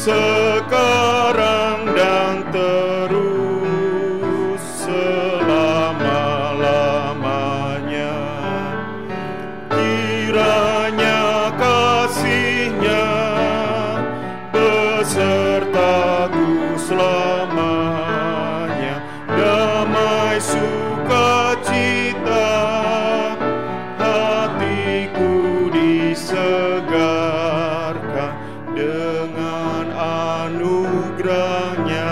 sekarang dan terus selama-lamanya. Kiranya kasih-Nya besertaku selamanya, damai sukacita hatiku disegarkan dengan anugerah-Nya.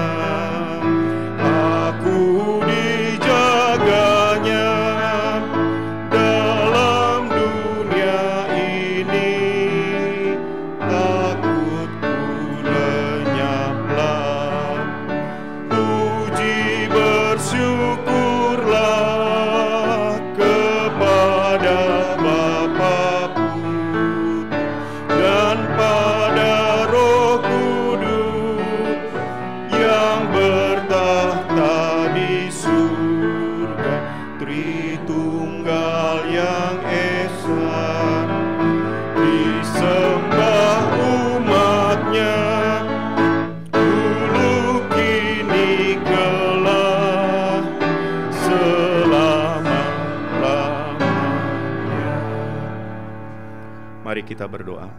Aku dijaganya dalam dunia ini, takutku lenyaplah. Puji bersyukurlah kepada Bapa Putra dan pada Roh Kudus yang bertahta di surga, Tritunggal yang esa, disembah umat-Nya dulu kini kelak selama-lamanya. Mari kita berdoa.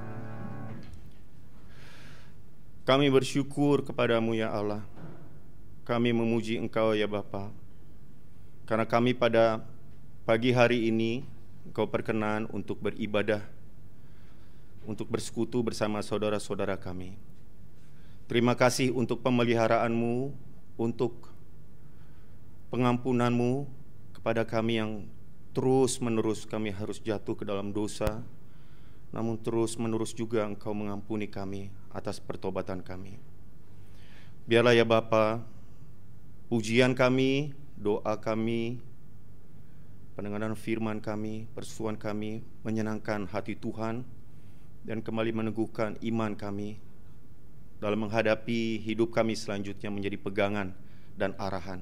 Kami bersyukur kepadamu ya Allah. Kami memuji Engkau ya Bapa, karena kami pada pagi hari ini Engkau perkenan untuk beribadah, untuk bersekutu bersama saudara-saudara kami. Terima kasih untuk pemeliharaan-Mu, untuk pengampunan-Mu kepada kami yang terus-menerus kami harus jatuh ke dalam dosa, namun terus-menerus juga Engkau mengampuni kami atas pertobatan kami. Biarlah ya Bapa, pujian kami, doa kami, pendengaran firman kami, persuan kami menyenangkan hati Tuhan dan kembali meneguhkan iman kami dalam menghadapi hidup kami selanjutnya menjadi pegangan dan arahan.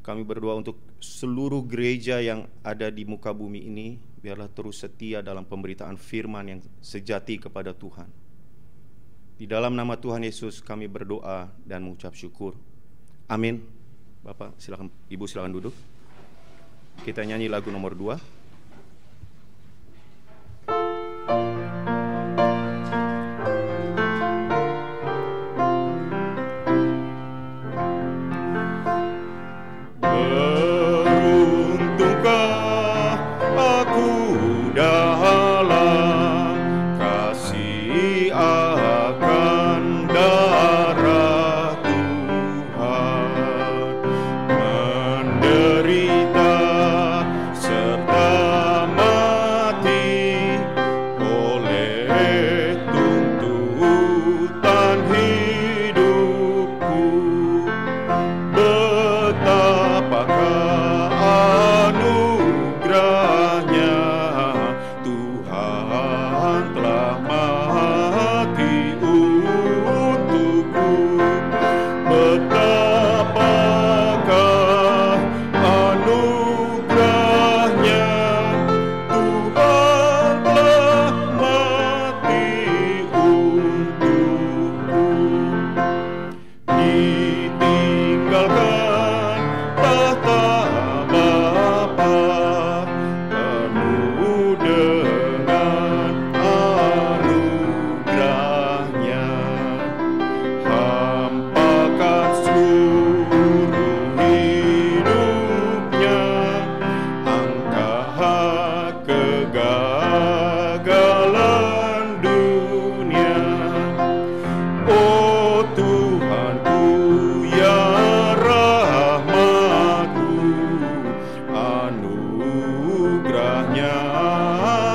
Kami berdoa untuk seluruh gereja yang ada di muka bumi ini, biarlah terus setia dalam pemberitaan firman yang sejati kepada Tuhan. Di dalam nama Tuhan Yesus kami berdoa dan mengucap syukur. Amin. Bapak silakan, Ibu silakan duduk. Kita nyanyi lagu nomor 2. Beruntungkah aku dalam kasih akan darah Tuhan, menderita serta mati oleh tuntutan hidupku. Betapakah anugerahnya, Tuhan telah mati untukku. Betapakah anugerahnya, Tuhan telah mati untukku. Ditinggalkan tahta Bapa penuh dengan anugerahnya. Hampakan seluruh hidupnya, angkah kegagalan dunia. Oh Tuhanku ya rahmat-Mu, anugerah-Nya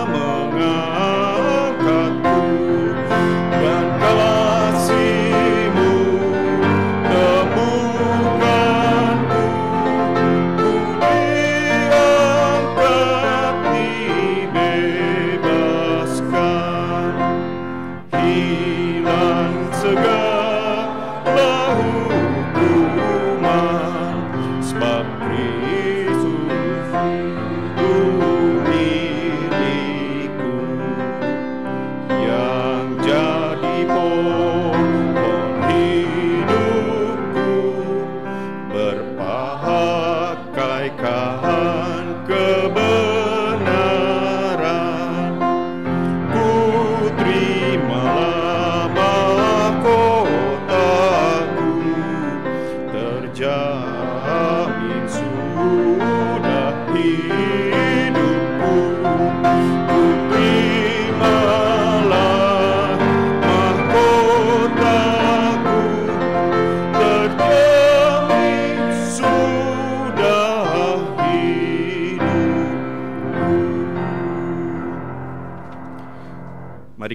mengangkatku, dan kasih-Mu temukanku. Ku diangkat, dibebaskan, hilang segala hukuman, sebab Kristus itu milikku, yang jadi pokok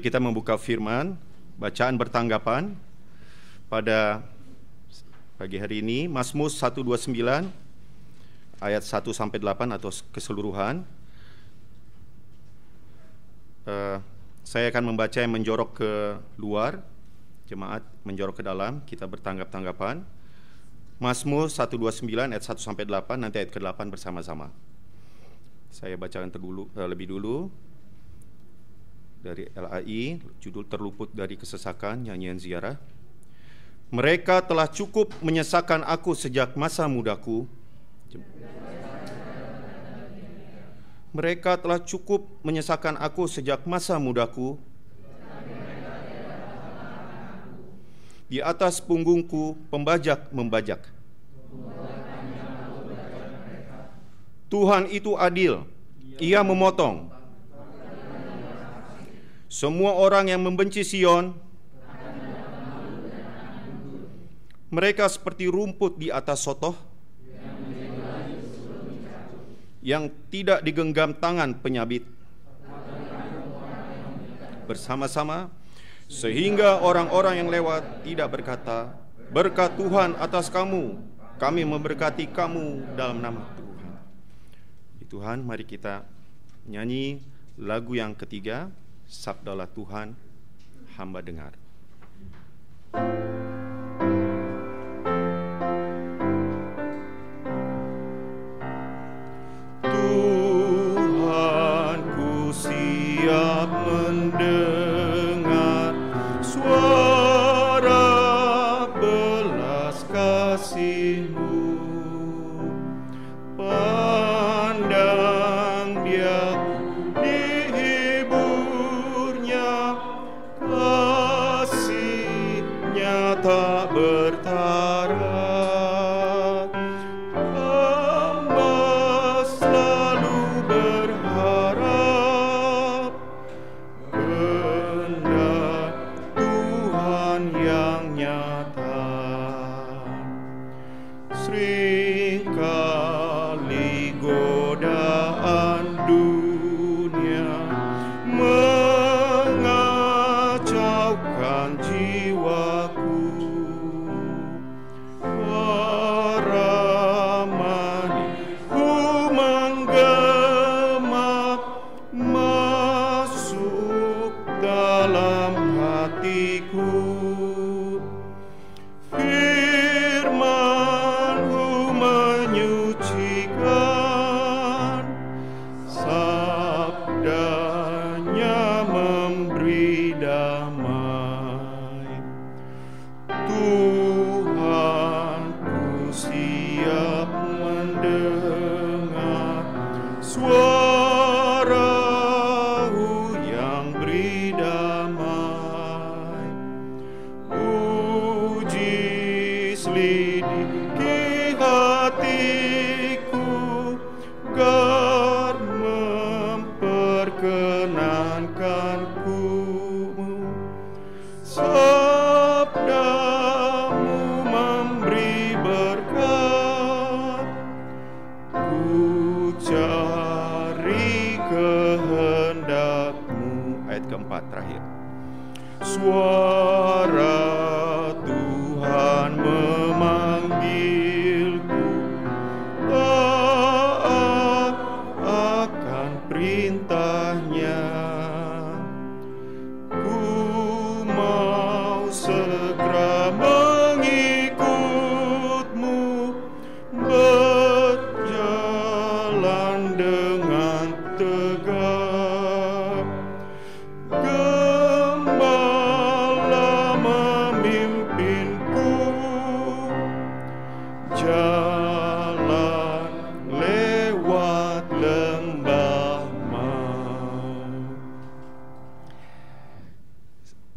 kita membuka firman, bacaan bertanggapan pada pagi hari ini, Mazmur 129 ayat 1-8 atau keseluruhan. Saya akan membaca yang menjorok ke luar, jemaat menjorok ke dalam, kita bertanggap-tanggapan. Mazmur 129 ayat 1-8, nanti ayat ke-8 bersama-sama. Saya bacakan lebih dulu dari LAI, judul Terluput dari Kesesakan, nyanyian ziarah. Mereka telah cukup menyesakan aku sejak masa mudaku. Mereka telah cukup menyesakan aku sejak masa mudaku. Di atas punggungku pembajak membajak. Tuhan itu adil, Ia memotong. Semua orang yang membenci Sion, mereka seperti rumput di atas sotoh, yang tidak digenggam tangan penyabit. Bersama-sama, sehingga orang-orang yang lewat tidak berkata, berkat Tuhan atas kamu, kami memberkati kamu dalam nama Tuhan. Tuhan, mari kita nyanyi lagu yang ketiga, Sabdalah Tuhan, hamba dengar. Tuhan, ku siap mendengar suara belas kasih-Mu. Pandang Dia, dihiburnya, kasih-Nya tak bertara.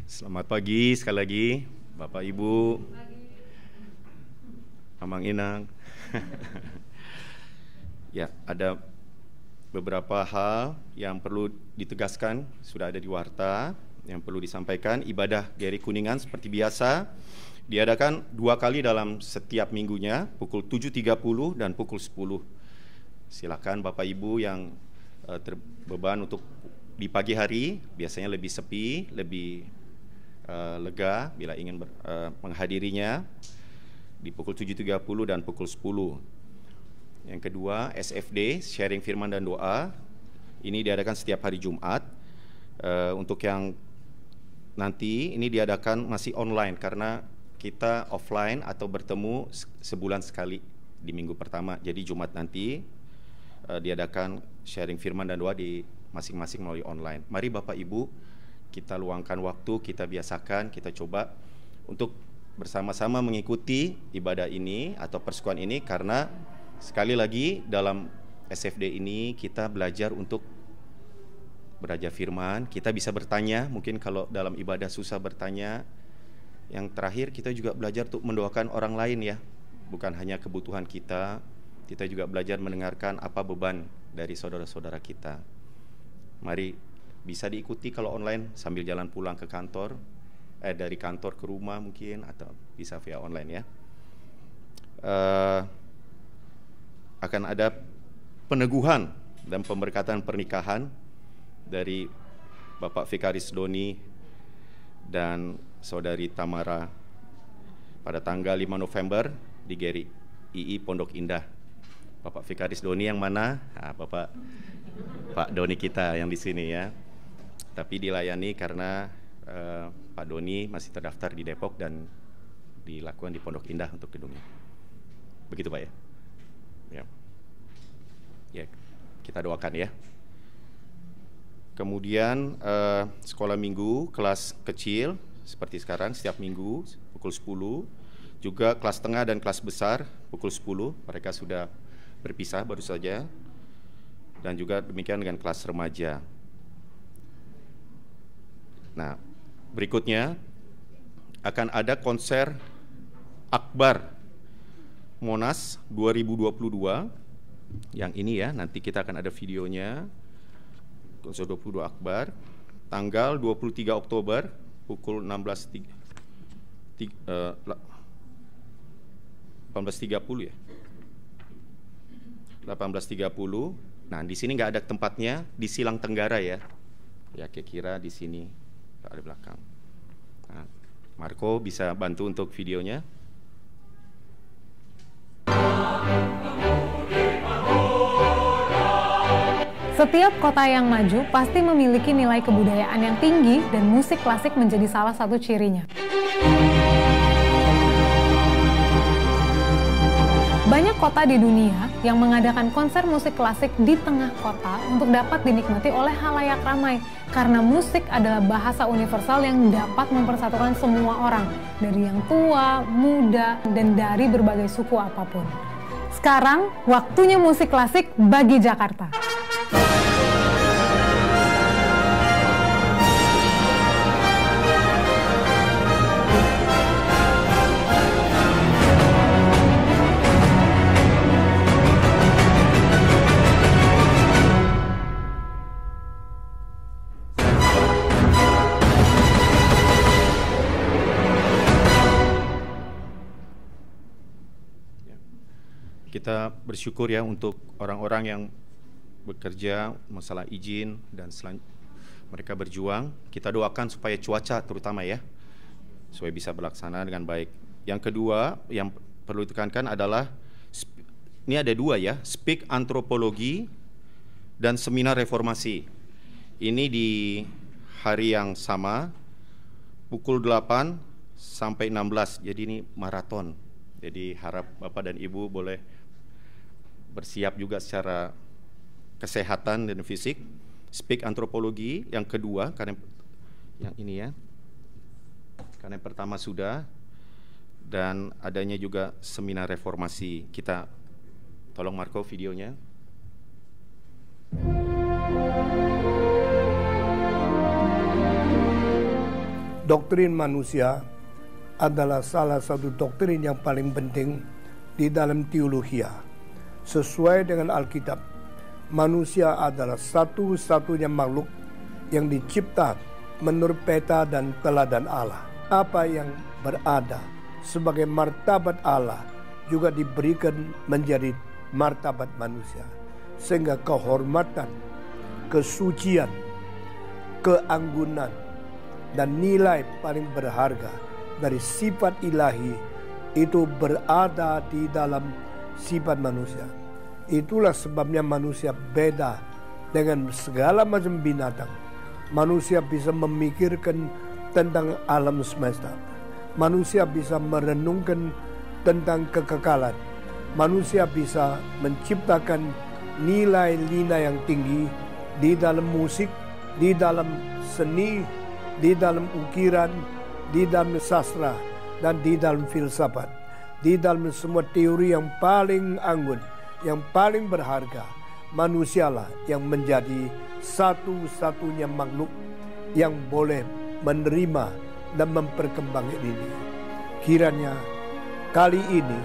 Selamat pagi sekali lagi, Bapak Ibu, Mamang Inang. Ya, ada beberapa hal yang perlu ditegaskan, sudah ada di warta, yang perlu disampaikan. Ibadah GRI Kuningan seperti biasa diadakan 2 kali dalam setiap minggunya, pukul 7.30 dan pukul 10. Silakan Bapak Ibu yang terbeban untuk di pagi hari biasanya lebih sepi, lebih lega bila ingin menghadirinya di pukul 7.30 dan pukul 10. Yang kedua, SFD, sharing firman dan doa. Ini diadakan setiap hari Jumat. Untuk yang nanti ini diadakan masih online karena kita offline atau bertemu sebulan sekali di minggu pertama. Jadi Jumat nanti diadakan sharing firman dan doa di masing-masing melalui online. Mari Bapak Ibu kita luangkan waktu, kita biasakan, kita coba untuk bersama-sama mengikuti ibadah ini atau persekutuan ini, karena sekali lagi dalam SFD ini kita belajar untuk belajar firman, kita bisa bertanya, mungkin kalau dalam ibadah susah bertanya. Yang terakhir kita juga belajar untuk mendoakan orang lain ya, bukan hanya kebutuhan kita juga belajar mendengarkan apa beban dari saudara-saudara kita. Mari bisa diikuti kalau online sambil jalan pulang ke kantor, dari kantor ke rumah mungkin, atau bisa via online ya. Akan ada peneguhan dan pemberkatan pernikahan dari Bapak Vikaris Doni dan Saudari Tamara pada tanggal 5 November di Geri II Pondok Indah. Bapak Vikaris Doni yang mana? Nah, Pak Doni kita yang di sini ya. Tapi dilayani karena Pak Doni masih terdaftar di Depok dan dilakukan di Pondok Indah untuk gedungnya. Begitu Pak ya? Ya, kita doakan ya. Kemudian sekolah minggu kelas kecil seperti sekarang setiap minggu pukul 10. Juga kelas tengah dan kelas besar pukul 10. Mereka sudah berpisah baru saja. Dan juga demikian dengan kelas remaja. Nah, berikutnya akan ada konser Akbar Monas 2022. Yang ini ya, nanti kita akan ada videonya. Konser 22 Akbar tanggal 23 Oktober pukul 18.30 ya. 18.30. Nah, di sini nggak ada tempatnya, di Silang Tenggara ya. Ya, kira-kira di sini ada belakang. Nah, Marco bisa bantu untuk videonya. Setiap kota yang maju pasti memiliki nilai kebudayaan yang tinggi dan musik klasik menjadi salah satu cirinya. Banyak kota di dunia yang mengadakan konser musik klasik di tengah kota untuk dapat dinikmati oleh halayak ramai, karena musik adalah bahasa universal yang dapat mempersatukan semua orang, dari yang tua, muda, dan dari berbagai suku apapun. Sekarang, waktunya musik klasik bagi Jakarta. Kita bersyukur ya untuk orang-orang yang bekerja masalah izin dan mereka berjuang. Kita doakan supaya cuaca terutama ya, supaya bisa berlaksana dengan baik. Yang kedua yang perlu ditekankan adalah ini ada dua ya, Speak Antropologi dan Seminar Reformasi. Ini di hari yang sama pukul 8 sampai 16. Jadi ini maraton. Jadi harap Bapak dan Ibu boleh bersiap juga secara kesehatan dan fisik. Speak Antropologi yang kedua, karena yang ini ya, karena yang pertama sudah, dan adanya juga seminar reformasi. Kita tolong Marco videonya. Doktrin manusia adalah salah satu doktrin yang paling penting di dalam teologi. Sesuai dengan Alkitab, manusia adalah satu-satunya makhluk yang dicipta menurut peta dan teladan Allah. Apa yang berada sebagai martabat Allah juga diberikan menjadi martabat manusia. Sehingga kehormatan, kesucian, keanggunan, dan nilai paling berharga dari sifat ilahi itu berada di dalam sifat manusia. Itulah sebabnya manusia beda dengan segala macam binatang. Manusia bisa memikirkan tentang alam semesta. Manusia bisa merenungkan tentang kekekalan. Manusia bisa menciptakan nilai-nilai yang tinggi di dalam musik, di dalam seni, di dalam ukiran, di dalam sastra, dan di dalam filsafat. Di dalam semua teori yang paling anggun, yang paling berharga, manusialah yang menjadi satu-satunya makhluk yang boleh menerima dan memperkembangkan ini. Kiranya kali ini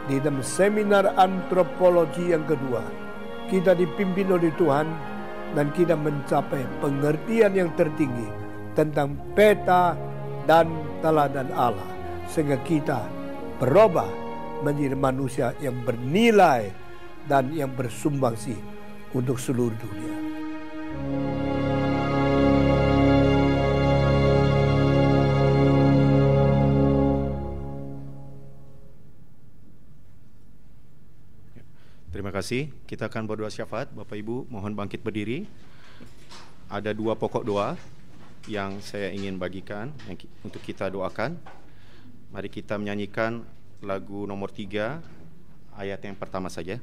di dalam seminar antropologi yang kedua, kita dipimpin oleh Tuhan dan kita mencapai pengertian yang tertinggi tentang peta dan teladan Allah, sehingga kita berubah menjadi manusia yang bernilai dan yang bersumbangsi untuk seluruh dunia. Terima kasih. Kita akan berdoa syafaat. Bapak Ibu mohon bangkit berdiri. Ada 2 pokok doa yang saya ingin bagikan untuk kita doakan. Mari kita menyanyikan lagu nomor 3 ayat yang pertama saja.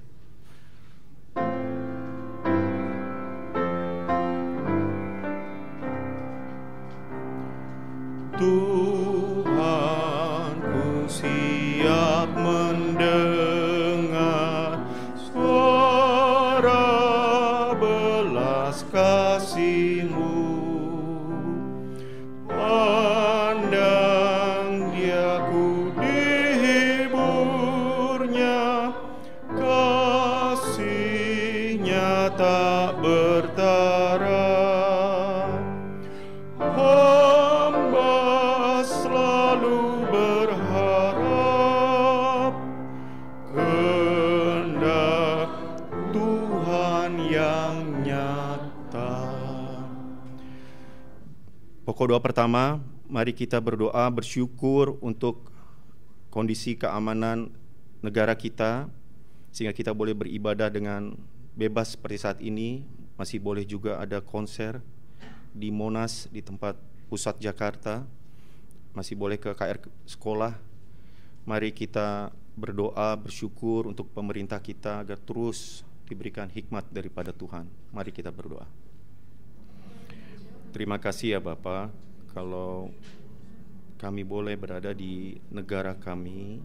Tuhanku siap mendengar suara belas kasih-Mu. Pandang Dia ku dihiburnya, kasih-Nya tak bertara. Hamba selalu berharap kehendak Tuhan yang nyata. Pokok doa pertama, mari kita berdoa bersyukur untuk kondisi keamanan negara kita, sehingga kita boleh beribadah dengan bebas seperti saat ini. Masih boleh juga ada konser di Monas, di tempat pusat Jakarta. Masih boleh ke KR sekolah. Mari kita berdoa bersyukur untuk pemerintah kita agar terus diberikan hikmat daripada Tuhan. Mari kita berdoa. Terima kasih ya Bapa, kalau kami boleh berada di negara kami,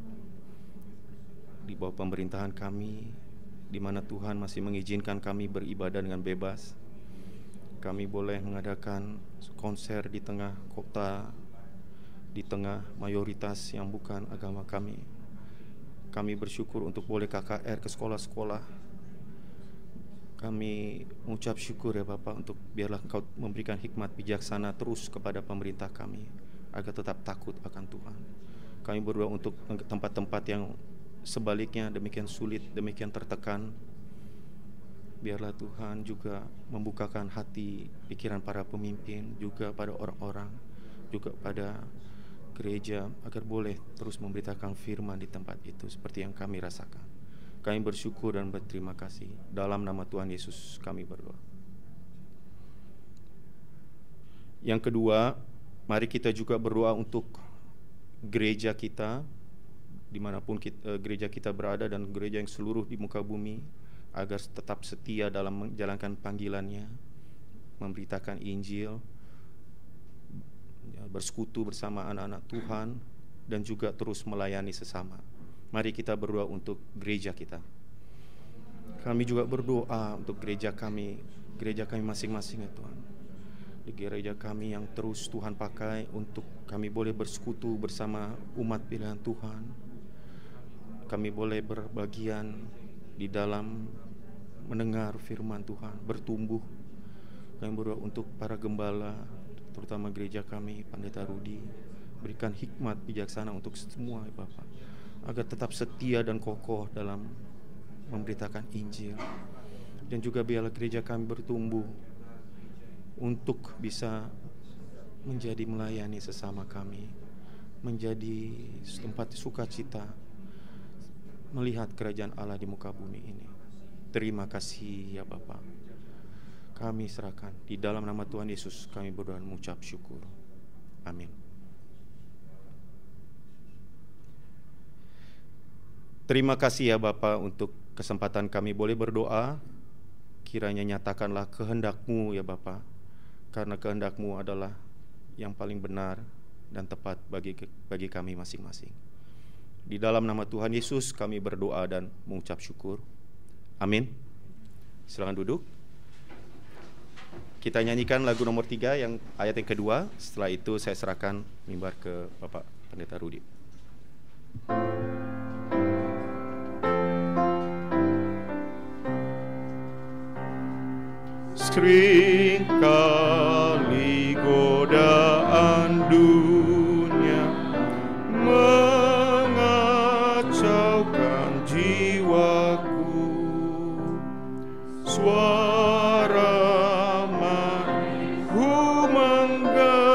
di bawah pemerintahan kami, di mana Tuhan masih mengizinkan kami beribadah dengan bebas. Kami boleh mengadakan konser di tengah kota, di tengah mayoritas yang bukan agama kami. Kami bersyukur untuk boleh KKR ke sekolah-sekolah. Kami mengucap syukur ya Bapak, untuk biarlah Engkau memberikan hikmat bijaksana terus kepada pemerintah kami, agar tetap takut akan Tuhan. Kami berdoa untuk tempat-tempat yang sebaliknya demikian sulit, demikian tertekan. Biarlah Tuhan juga membukakan hati, pikiran para pemimpin, juga pada orang-orang, juga pada gereja, agar boleh terus memberitakan firman di tempat itu seperti yang kami rasakan. Kami bersyukur dan berterima kasih. Dalam nama Tuhan Yesus kami berdoa. Yang kedua, mari kita juga berdoa untuk gereja kita, dimanapun gereja kita berada, dan gereja yang seluruh di muka bumi, agar tetap setia dalam menjalankan panggilannya, memberitakan Injil, bersekutu bersama anak-anak Tuhan, dan juga terus melayani sesama. Mari kita berdoa untuk gereja kita. Kami juga berdoa untuk gereja kami masing-masing ya Tuhan. Di gereja kami yang terus Tuhan pakai untuk kami boleh bersekutu bersama umat pilihan Tuhan. Kami boleh berbagian di dalam mendengar firman Tuhan, bertumbuh. Kami berdoa untuk para gembala, terutama gereja kami, Pendeta Rudi, berikan hikmat bijaksana untuk semua ya Bapak, agar tetap setia dan kokoh dalam memberitakan Injil. Dan juga biarlah gereja kami bertumbuh untuk bisa menjadi melayani sesama kami, menjadi tempat sukacita melihat kerajaan Allah di muka bumi ini. Terima kasih ya Bapa. Kami serahkan di dalam nama Tuhan Yesus, kami berdoa dan mengucap syukur. Amin. Terima kasih ya Bapa untuk kesempatan kami boleh berdoa. Kiranya nyatakanlah kehendak-Mu ya Bapa, karena kehendak-Mu adalah yang paling benar dan tepat bagi kami masing-masing. Di dalam nama Tuhan Yesus kami berdoa dan mengucap syukur. Amin. Silakan duduk. Kita nyanyikan lagu nomor 3 yang ayat yang kedua. Setelah itu saya serahkan mimbar ke Bapak Pendeta Rudi. Seringkali godaan dunia mengacaukan jiwaku, suara marahku menggema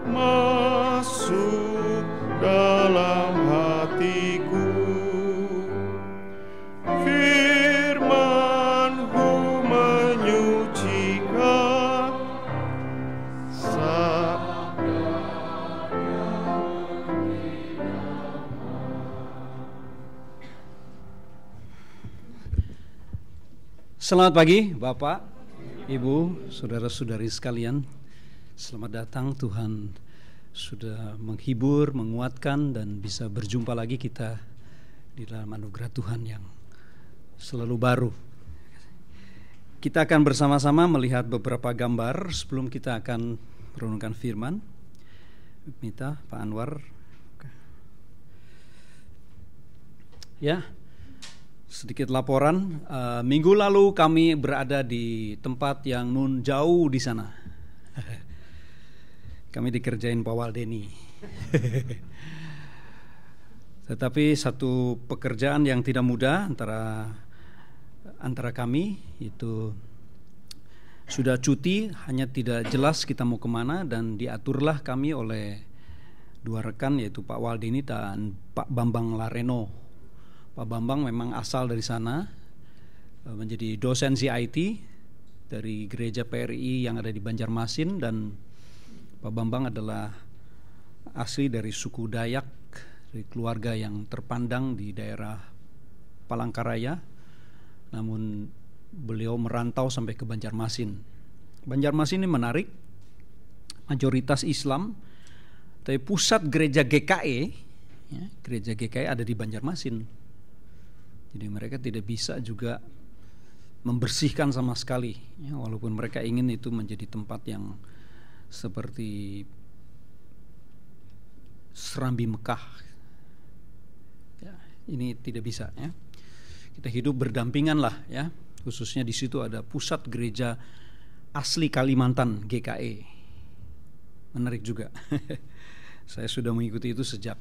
masuk dalam hatiku. Selamat pagi Bapak, Ibu, saudara-saudari sekalian. Selamat datang, Tuhan sudah menghibur, menguatkan, dan bisa berjumpa lagi kita di dalam anugerah Tuhan yang selalu baru. Kita akan bersama-sama melihat beberapa gambar sebelum kita akan merenungkan firman. Minta Pak Anwar. Ya. Sedikit laporan, minggu lalu kami berada di tempat yang nun jauh di sana. Kami dikerjain Pak Waldeni. Tetapi satu pekerjaan yang tidak mudah antara kami itu sudah cuti, hanya tidak jelas kita mau kemana, dan diaturlah kami oleh dua rekan, yaitu Pak Waldeni dan Pak Bambang Lareno. Pak Bambang memang asal dari sana, menjadi dosen CIT dari gereja PRI yang ada di Banjarmasin, dan Pak Bambang adalah asli dari suku Dayak, dari keluarga yang terpandang di daerah Palangkaraya, namun beliau merantau sampai ke Banjarmasin. Banjarmasin ini menarik, mayoritas Islam, tapi pusat gereja GKE, ya, gereja GKE ada di Banjarmasin. Jadi mereka tidak bisa juga membersihkan sama sekali, ya, walaupun mereka ingin itu menjadi tempat yang seperti Serambi Mekah. Ya, ini tidak bisa, ya. Kita hidup berdampingan lah, ya. Khususnya di situ ada pusat gereja asli Kalimantan GKE. Menarik juga. Saya sudah mengikuti itu sejak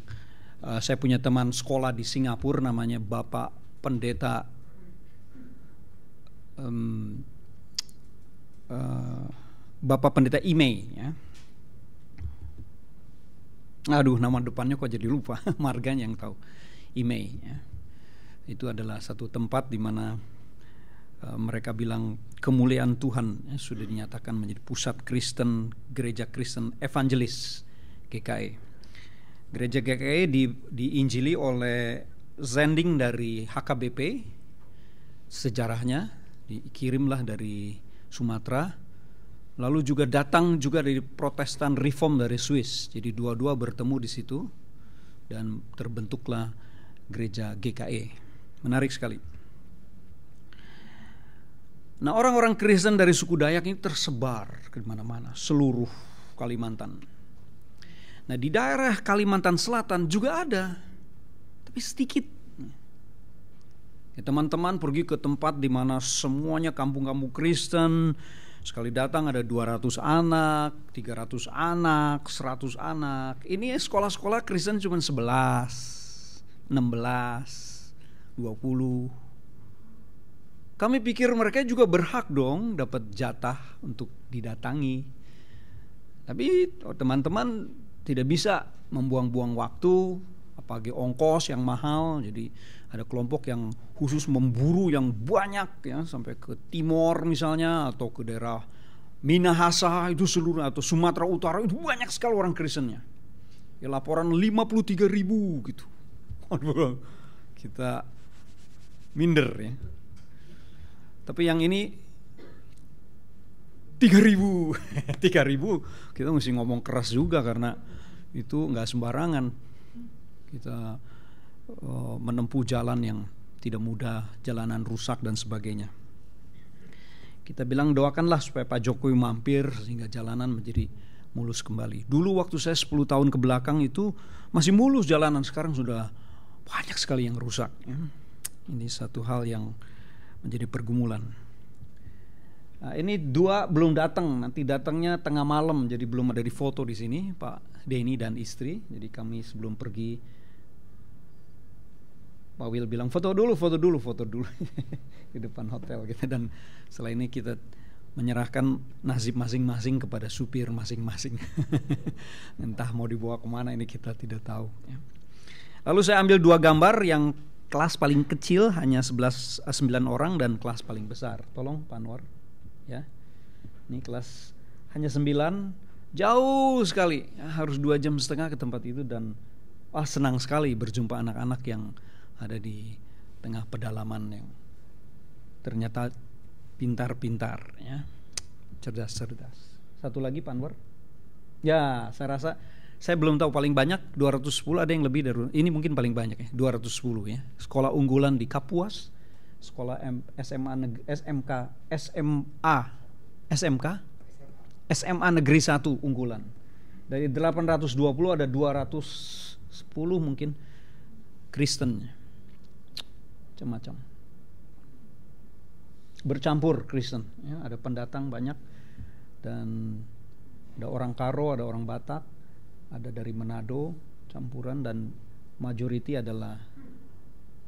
saya punya teman sekolah di Singapura, namanya Bapak Pendeta Bapak Pendeta Imei, ya. Aduh, nama depannya kok jadi lupa. Marganya yang tahu. Imei, ya. Itu adalah satu tempat di mana mereka bilang kemuliaan Tuhan, ya, sudah dinyatakan menjadi pusat Kristen, gereja Kristen evangelis GKE. Gereja GKE diinjili oleh Zending dari HKBP, sejarahnya dikirimlah dari Sumatera, lalu juga datang juga dari Protestan Reform dari Swiss. Jadi dua-dua bertemu di situ dan terbentuklah gereja GKE. Menarik sekali. Nah, orang-orang Kristen dari suku Dayak ini tersebar ke mana-mana, seluruh Kalimantan. Nah, di daerah Kalimantan Selatan juga ada, tapi sedikit. Ya, teman-teman pergi ke tempat di mana semuanya kampung-kampung Kristen, sekali datang ada 200 anak, 300 anak, 100 anak. Ini sekolah-sekolah Kristen cuma 11, 16, 20. kami pikir mereka juga berhak dong dapat jatah untuk didatangi. Tapi teman-teman tidak bisa membuang-buang waktu, apalagi ongkos yang mahal. Jadi ada kelompok yang khusus memburu yang banyak ya, sampai ke Timor misalnya, atau ke daerah Minahasa itu seluruh, atau Sumatera Utara itu banyak sekali orang Kristennya. Ya, laporan 53.000 gitu. Waduh, kita minder ya. Tapi yang ini 3.000 3.000 kita mesti ngomong keras juga, karena itu nggak sembarangan. Kita menempuh jalan yang tidak mudah, jalanan rusak dan sebagainya. Kita bilang doakanlah supaya Pak Jokowi mampir sehingga jalanan menjadi mulus kembali. Dulu waktu saya 10 tahun ke belakang itu masih mulus jalanan, sekarang sudah banyak sekali yang rusak ya. Ini satu hal yang menjadi pergumulan. Nah, ini dua belum datang, nanti datangnya tengah malam, jadi belum ada di foto di sini, Pak Denny dan istri. Jadi kami sebelum pergi, Pak Will bilang foto dulu di depan hotel gitu. Dan setelah ini kita menyerahkan nasib masing-masing kepada supir masing-masing. Entah mau dibawa kemana, ini kita tidak tahu ya. Lalu saya ambil dua gambar, yang kelas paling kecil hanya 9 orang dan kelas paling besar. Tolong Pak Anwar ya. Ini kelas hanya 9, jauh sekali ya, harus 2,5 jam ke tempat itu. Dan senang sekali berjumpa anak-anak yang ada di tengah pedalaman yang ternyata pintar-pintar ya, cerdas-cerdas. Satu lagi Pak Anwar. Ya, saya rasa saya belum tahu, paling banyak 210, ada yang lebih dari ini, mungkin paling banyak ya, 210 ya. Sekolah unggulan di Kapuas, sekolah SMA Negeri 1 unggulan. Dari 820 ada 210 mungkin Kristen. Macam-macam. Bercampur Kristen ya, ada pendatang banyak, dan ada orang Karo, ada orang Batak, ada dari Manado, campuran, dan majority adalah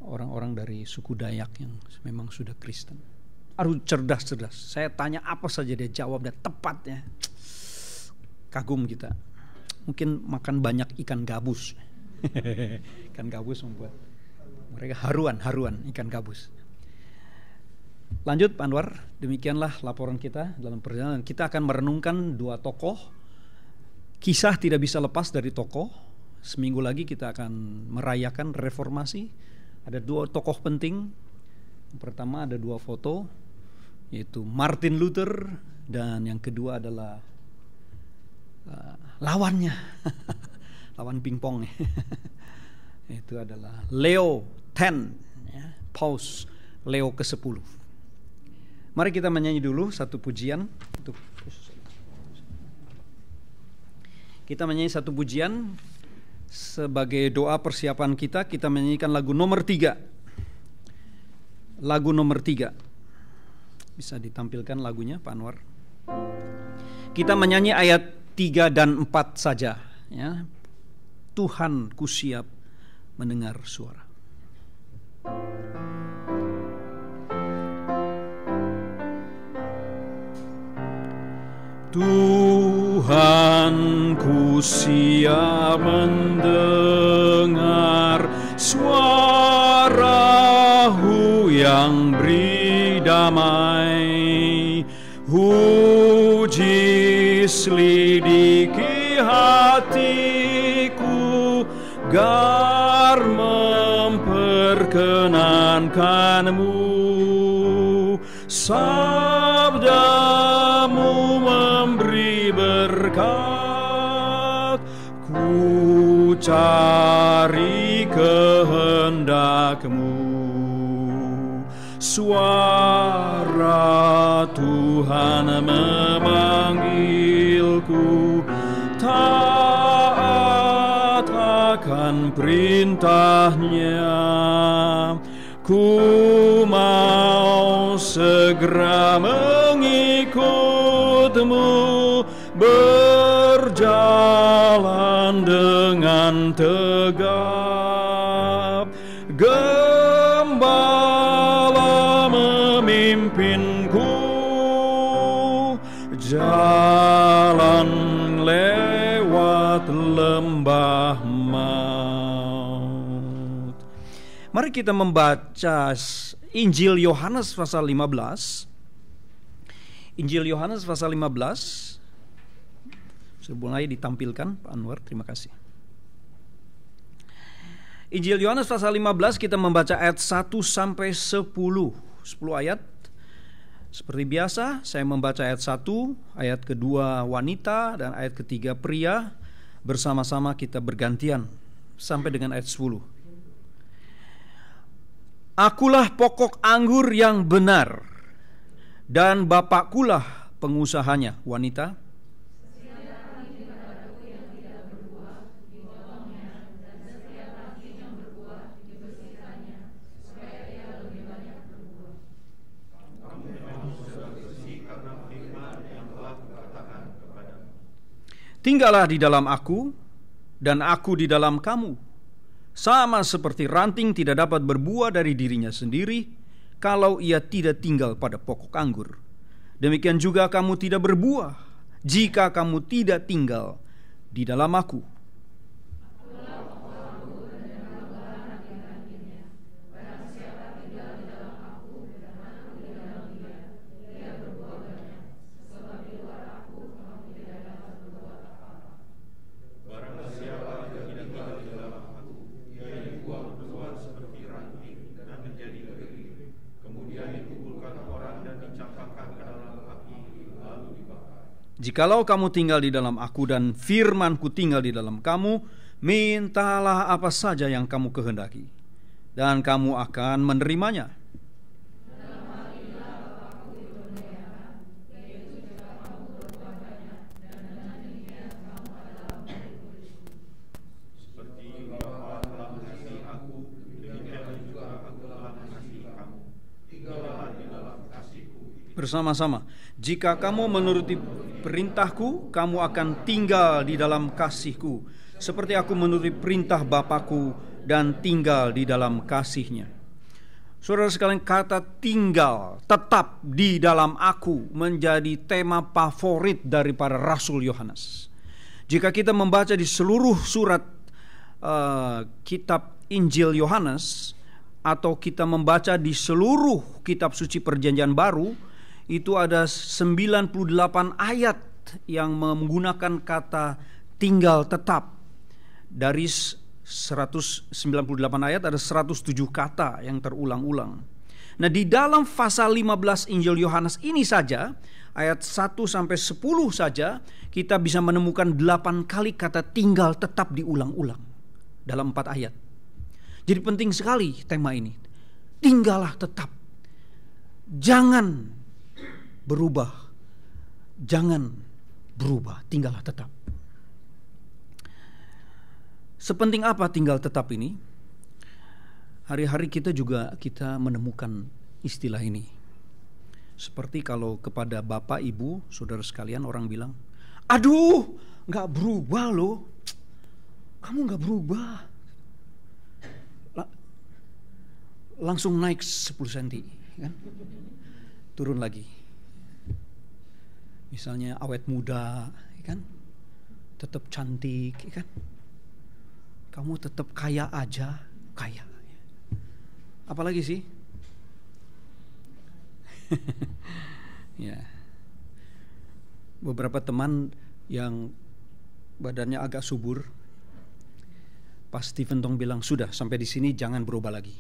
orang-orang dari suku Dayak yang memang sudah Kristen. Harus cerdas-cerdas. Saya tanya apa saja dia jawab dan tepat ya. Kagum kita. Mungkin makan banyak ikan gabus. Ikan gabus membuat mereka haruan ikan gabus. Lanjut Pak Anwar, demikianlah laporan kita dalam perjalanan. Kita akan merenungkan dua tokoh. Kisah tidak bisa lepas dari tokoh. Seminggu lagi kita akan merayakan reformasi. Ada dua tokoh penting. Yang pertama ada dua foto, yaitu Martin Luther, dan yang kedua adalah lawannya, lawan pingpong. Itu adalah Leo X, ya, Paus Leo ke-10. Mari kita menyanyi dulu satu pujian untuk kita menyanyi satu pujian sebagai doa persiapan kita. Kita menyanyikan lagu nomor 3. Lagu nomor 3. Bisa ditampilkan lagunya Pak Anwar. Kita menyanyi ayat 3 dan 4 saja ya. Tuhan ku siap mendengar suara. Tuhan ku siap mendengar suara-Hu yang beri damai, uji selidiki hatiku, gar memperkenankanmu. Sabdamu memberi berkat, ku cari kehendakmu. Suara Tuhan memanggilku, taat akan perintahnya. Ku mau segera mengikutmu, berjalan dengan tegap. Gembala memimpin lembah maut. Mari kita membaca Injil Yohanes pasal 15. Injil Yohanes pasal 15. Sebelumnya ditampilkan Pak Anwar, terima kasih. Injil Yohanes pasal 15 kita membaca ayat 1 sampai 10. 10 ayat. Seperti biasa, saya membaca ayat 1, ayat kedua wanita, dan ayat ketiga pria. Bersama-sama kita bergantian sampai dengan ayat 10. Akulah pokok anggur yang benar, dan Bapakkulah pengusahanya. Wanita. Tinggallah di dalam aku, dan aku di dalam kamu. Sama seperti ranting tidak dapat berbuah dari dirinya sendiri, kalau ia tidak tinggal pada pokok anggur. Demikian juga kamu tidak berbuah, jika kamu tidak tinggal di dalam aku. Jikalau kamu tinggal di dalam aku dan firman-Ku tinggal di dalam kamu, mintalah apa saja yang kamu kehendaki, dan kamu akan menerimanya. Bersama-sama, jika kamu menuruti perintahku, kamu akan tinggal di dalam kasihku, seperti aku menuruti perintah Bapakku dan tinggal di dalam kasihnya. Saudara sekalian, kata tinggal, tetap di dalam aku menjadi tema favorit daripada Rasul Yohanes. Jika kita membaca di seluruh surat kitab Injil Yohanes, atau kita membaca di seluruh kitab suci Perjanjian Baru, itu ada 98 ayat yang menggunakan kata tinggal tetap. Dari 198 ayat ada 107 kata yang terulang-ulang. Nah, di dalam pasal 15 Injil Yohanes ini saja, ayat 1 sampai 10 saja, kita bisa menemukan 8 kali kata tinggal tetap diulang-ulang dalam 4 ayat. Jadi penting sekali tema ini. Tinggallah tetap. Jangan berubah, jangan berubah, tinggallah tetap. Sepenting apa tinggal tetap ini? Hari-hari kita menemukan istilah ini. Seperti kalau kepada bapak, ibu, saudara sekalian orang bilang, aduh, gak berubah loh, kamu gak berubah. Langsung naik 10 cm, kan? Turun lagi. Misalnya awet muda, kan? Tetap cantik, kan? Kamu tetap kaya aja, kaya. Apalagi sih? Ya. Beberapa teman yang badannya agak subur, pas Stephen Tong bilang, sudah sampai di sini jangan berubah lagi.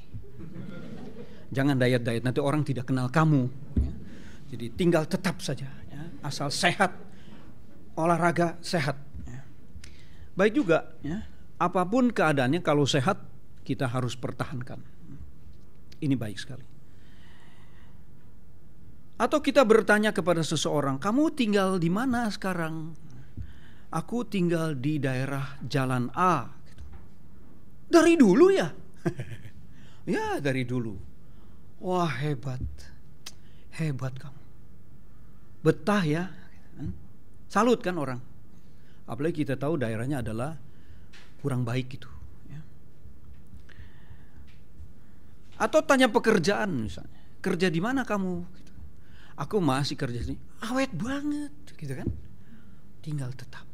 Jangan diet, nanti orang tidak kenal kamu. Ya. Jadi tinggal tetap saja. Asal sehat, olahraga sehat. Baik juga, ya, apapun keadaannya, kalau sehat kita harus pertahankan. Ini baik sekali. Atau kita bertanya kepada seseorang, kamu tinggal di mana sekarang? Aku tinggal di daerah Jalan A. Dari dulu ya? Ya, dari dulu. Wah, hebat kamu. Betah ya, salut kan orang. Apalagi kita tahu daerahnya adalah kurang baik gitu. Ya. Atau tanya pekerjaan misalnya, kerja di mana kamu? Gitu. Aku masih kerja di sini, awet banget, gitu kan? Tinggal tetap,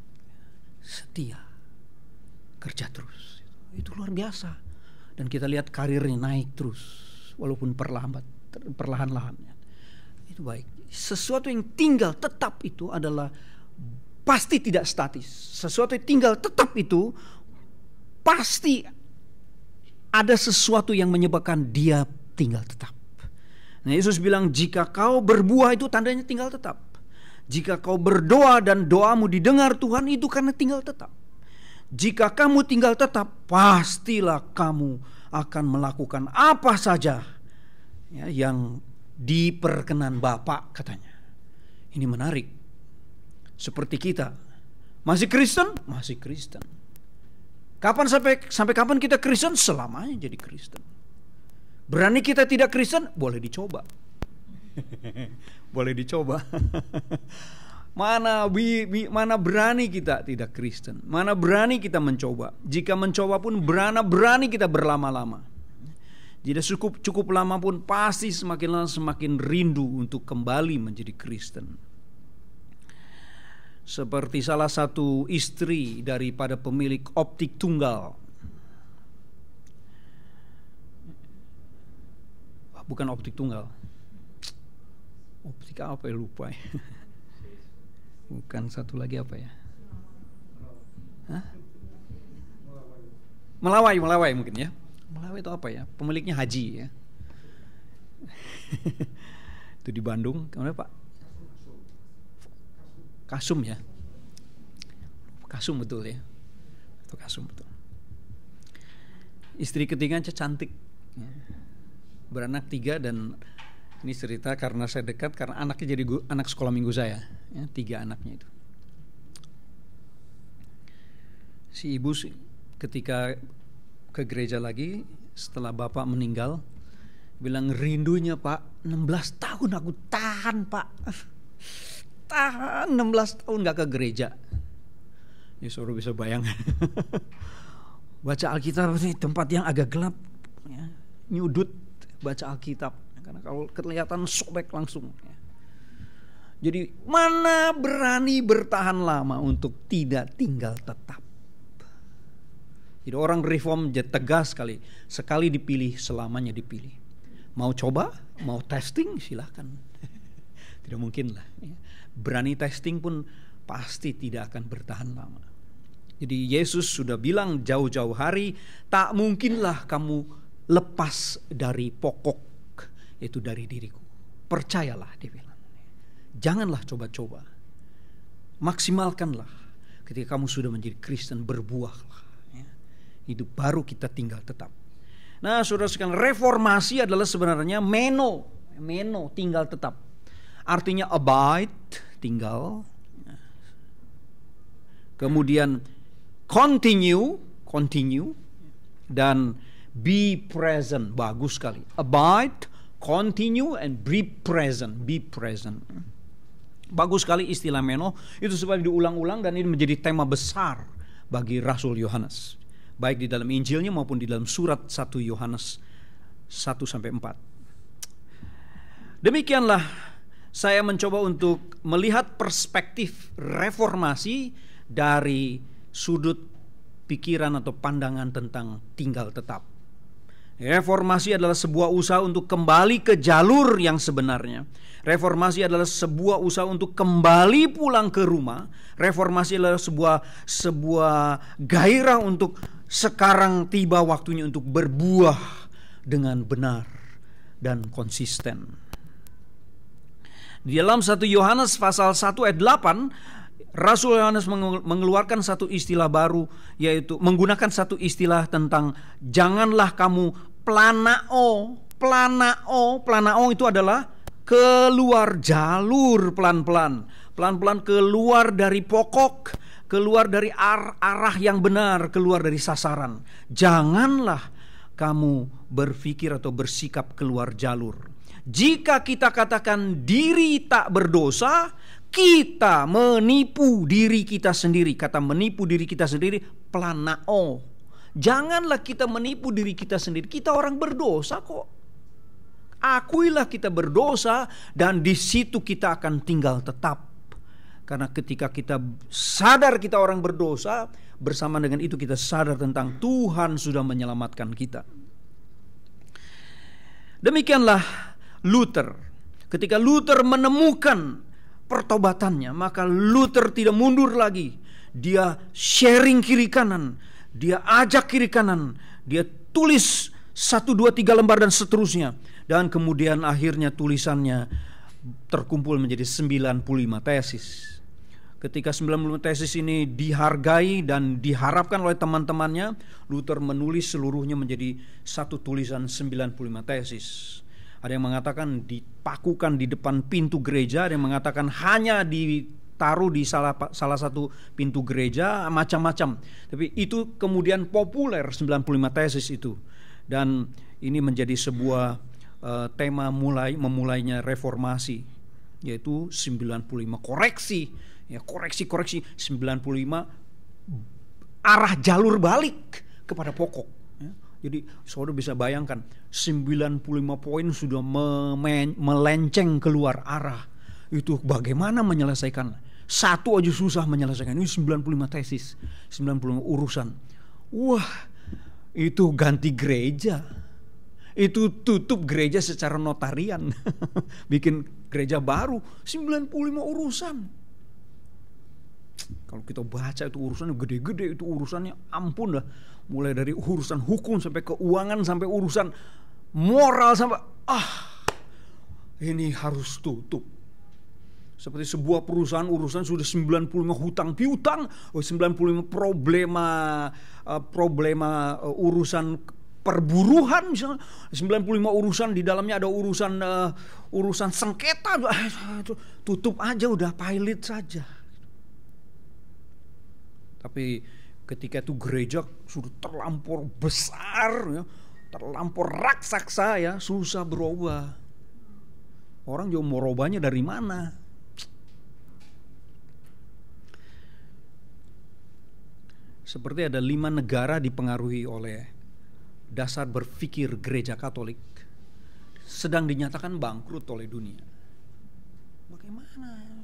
setia, kerja terus. Itu luar biasa. Dan kita lihat karirnya naik terus, walaupun perlahan-lahan. Itu baik. Sesuatu yang tinggal tetap itu adalah pasti tidak statis. Sesuatu yang tinggal tetap itu pasti ada sesuatu yang menyebabkan dia tinggal tetap. Nah, Yesus bilang, jika kau berbuah itu tandanya tinggal tetap. Jika kau berdoa dan doamu didengar Tuhan, itu karena tinggal tetap. Jika kamu tinggal tetap, pastilah kamu akan melakukan apa saja ya, yang diperkenan Bapa, katanya. Ini menarik. Seperti kita masih Kristen, masih Kristen. Kapan sampai kapan kita Kristen? Selamanya jadi Kristen. Berani kita tidak Kristen? Boleh dicoba. Boleh dicoba. Mana berani kita tidak Kristen? Mana berani kita mencoba? Jika mencoba pun berani kita berlama-lama. Jika cukup lama pun pasti semakin lama semakin rindu untuk kembali menjadi Kristen. Seperti salah satu istri daripada pemilik optik tunggal. Bukan optik tunggal. Optik apa ya, lupa ya. Bukan, satu lagi apa ya? Hah? Melawai mungkin ya. Melawai itu apa ya? Pemiliknya Haji ya. Itu di Bandung, kemana Pak? Kasum ya. Kasum betul ya. Itu Kasum betul. Istri ketiganya cantik. Beranak 3 dan ini cerita karena saya dekat, karena anaknya jadi anak sekolah minggu saya ya, 3 anaknya itu. Si ibu ketika ke gereja lagi setelah bapak meninggal bilang, rindunya Pak 16 tahun aku tahan Pak, tahan 16 tahun gak ke gereja. Ya suruh bisa bayangkan. Baca Alkitab di tempat yang agak gelap ya, nyudut baca Alkitab. Karena kalau kelihatan sobek langsung. Jadi mana berani bertahan lama untuk tidak tinggal tetap. Jadi orang reform tegas sekali dipilih selamanya dipilih. Mau coba, mau testing silahkan. Tidak mungkin lah. Berani testing pun pasti tidak akan bertahan lama. Jadi Yesus sudah bilang jauh-jauh hari, tak mungkinlah kamu lepas dari pokok, itu dari diriku. Percayalah, dia bilang. Janganlah coba-coba. Maksimalkanlah. Ketika kamu sudah menjadi Kristen, berbuahlah. Ya. Itu baru kita tinggal tetap. Nah, saudara sekalian, reformasi adalah sebenarnya meno, tinggal tetap. Artinya abide, tinggal. Kemudian continue, dan be present. Bagus sekali. Abide, continue, and be present. Bagus sekali istilah meno. Itu sebab diulang-ulang dan ini menjadi tema besar bagi Rasul Yohanes, baik di dalam Injilnya maupun di dalam surat 1 Yohanes 1-4. Demikianlah saya mencoba untuk melihat perspektif reformasi dari sudut pikiran atau pandangan tentang tinggal tetap. Reformasi adalah sebuah usaha untuk kembali ke jalur yang sebenarnya. Reformasi adalah sebuah usaha untuk kembali pulang ke rumah. Reformasi adalah sebuah gairah untuk sekarang tiba waktunya untuk berbuah dengan benar dan konsisten. Di dalam 1 Yohanes pasal 1 ayat 8, Rasul Yohanes mengeluarkan satu istilah baru, yaitu menggunakan satu istilah tentang janganlah kamu planao. Planao itu adalah keluar jalur pelan-pelan keluar dari pokok, keluar dari arah yang benar, keluar dari sasaran. Janganlah kamu berpikir atau bersikap keluar jalur. Jika kita katakan diri tak berdosa, kita menipu diri kita sendiri. Kata menipu diri kita sendiri, planao. Janganlah kita menipu diri kita sendiri. Kita orang berdosa kok. Akuilah kita berdosa dan di situ kita akan tinggal tetap. Karena ketika kita sadar kita orang berdosa, bersama dengan itu kita sadar tentang Tuhan sudah menyelamatkan kita. Demikianlah Luther. Ketika Luther menemukan pertobatannya, maka Luther tidak mundur lagi. Dia sharing kiri kanan, dia ajak kiri kanan, dia tulis 1, 2, 3 lembar dan seterusnya. Dan kemudian akhirnya tulisannya terkumpul menjadi 95 tesis. Ketika 95 tesis ini dihargai dan diharapkan oleh teman-temannya, Luther menulis seluruhnya menjadi satu tulisan 95 tesis. Ada yang mengatakan dipakukan di depan pintu gereja, ada yang mengatakan hanya ditaruh di salah satu pintu gereja, macam-macam. Tapi itu kemudian populer 95 tesis itu. Dan ini menjadi sebuah tema memulainya reformasi, yaitu 95 koreksi. Ya, koreksi 95 arah jalur balik kepada pokok. Ya. Jadi saudara bisa bayangkan 95 poin sudah melenceng keluar arah. Itu bagaimana menyelesaikan? Satu aja susah menyelesaikan. Ini 95 tesis, 95 urusan. Wah, itu ganti gereja. Itu tutup gereja secara notarian. Bikin gereja baru, 95 urusan. Kalau kita baca itu urusannya gede-gede, itu urusannya ampun dah. Mulai dari urusan hukum sampai keuangan, sampai urusan moral, sampai ini harus tutup. Seperti sebuah perusahaan urusan sudah 95 hutang piutang, 95 problema urusan perburuhan misalnya, 95 urusan di dalamnya ada urusan sengketa, tutup aja udah, pilot saja. Tapi ketika itu gereja sudah terlampau besar, ya, terlampau raksasa, ya, susah berubah. Orang juga mau robahnya dari mana? Seperti ada 5 negara dipengaruhi oleh dasar berpikir gereja Katolik, sedang dinyatakan bangkrut oleh dunia. Bagaimana?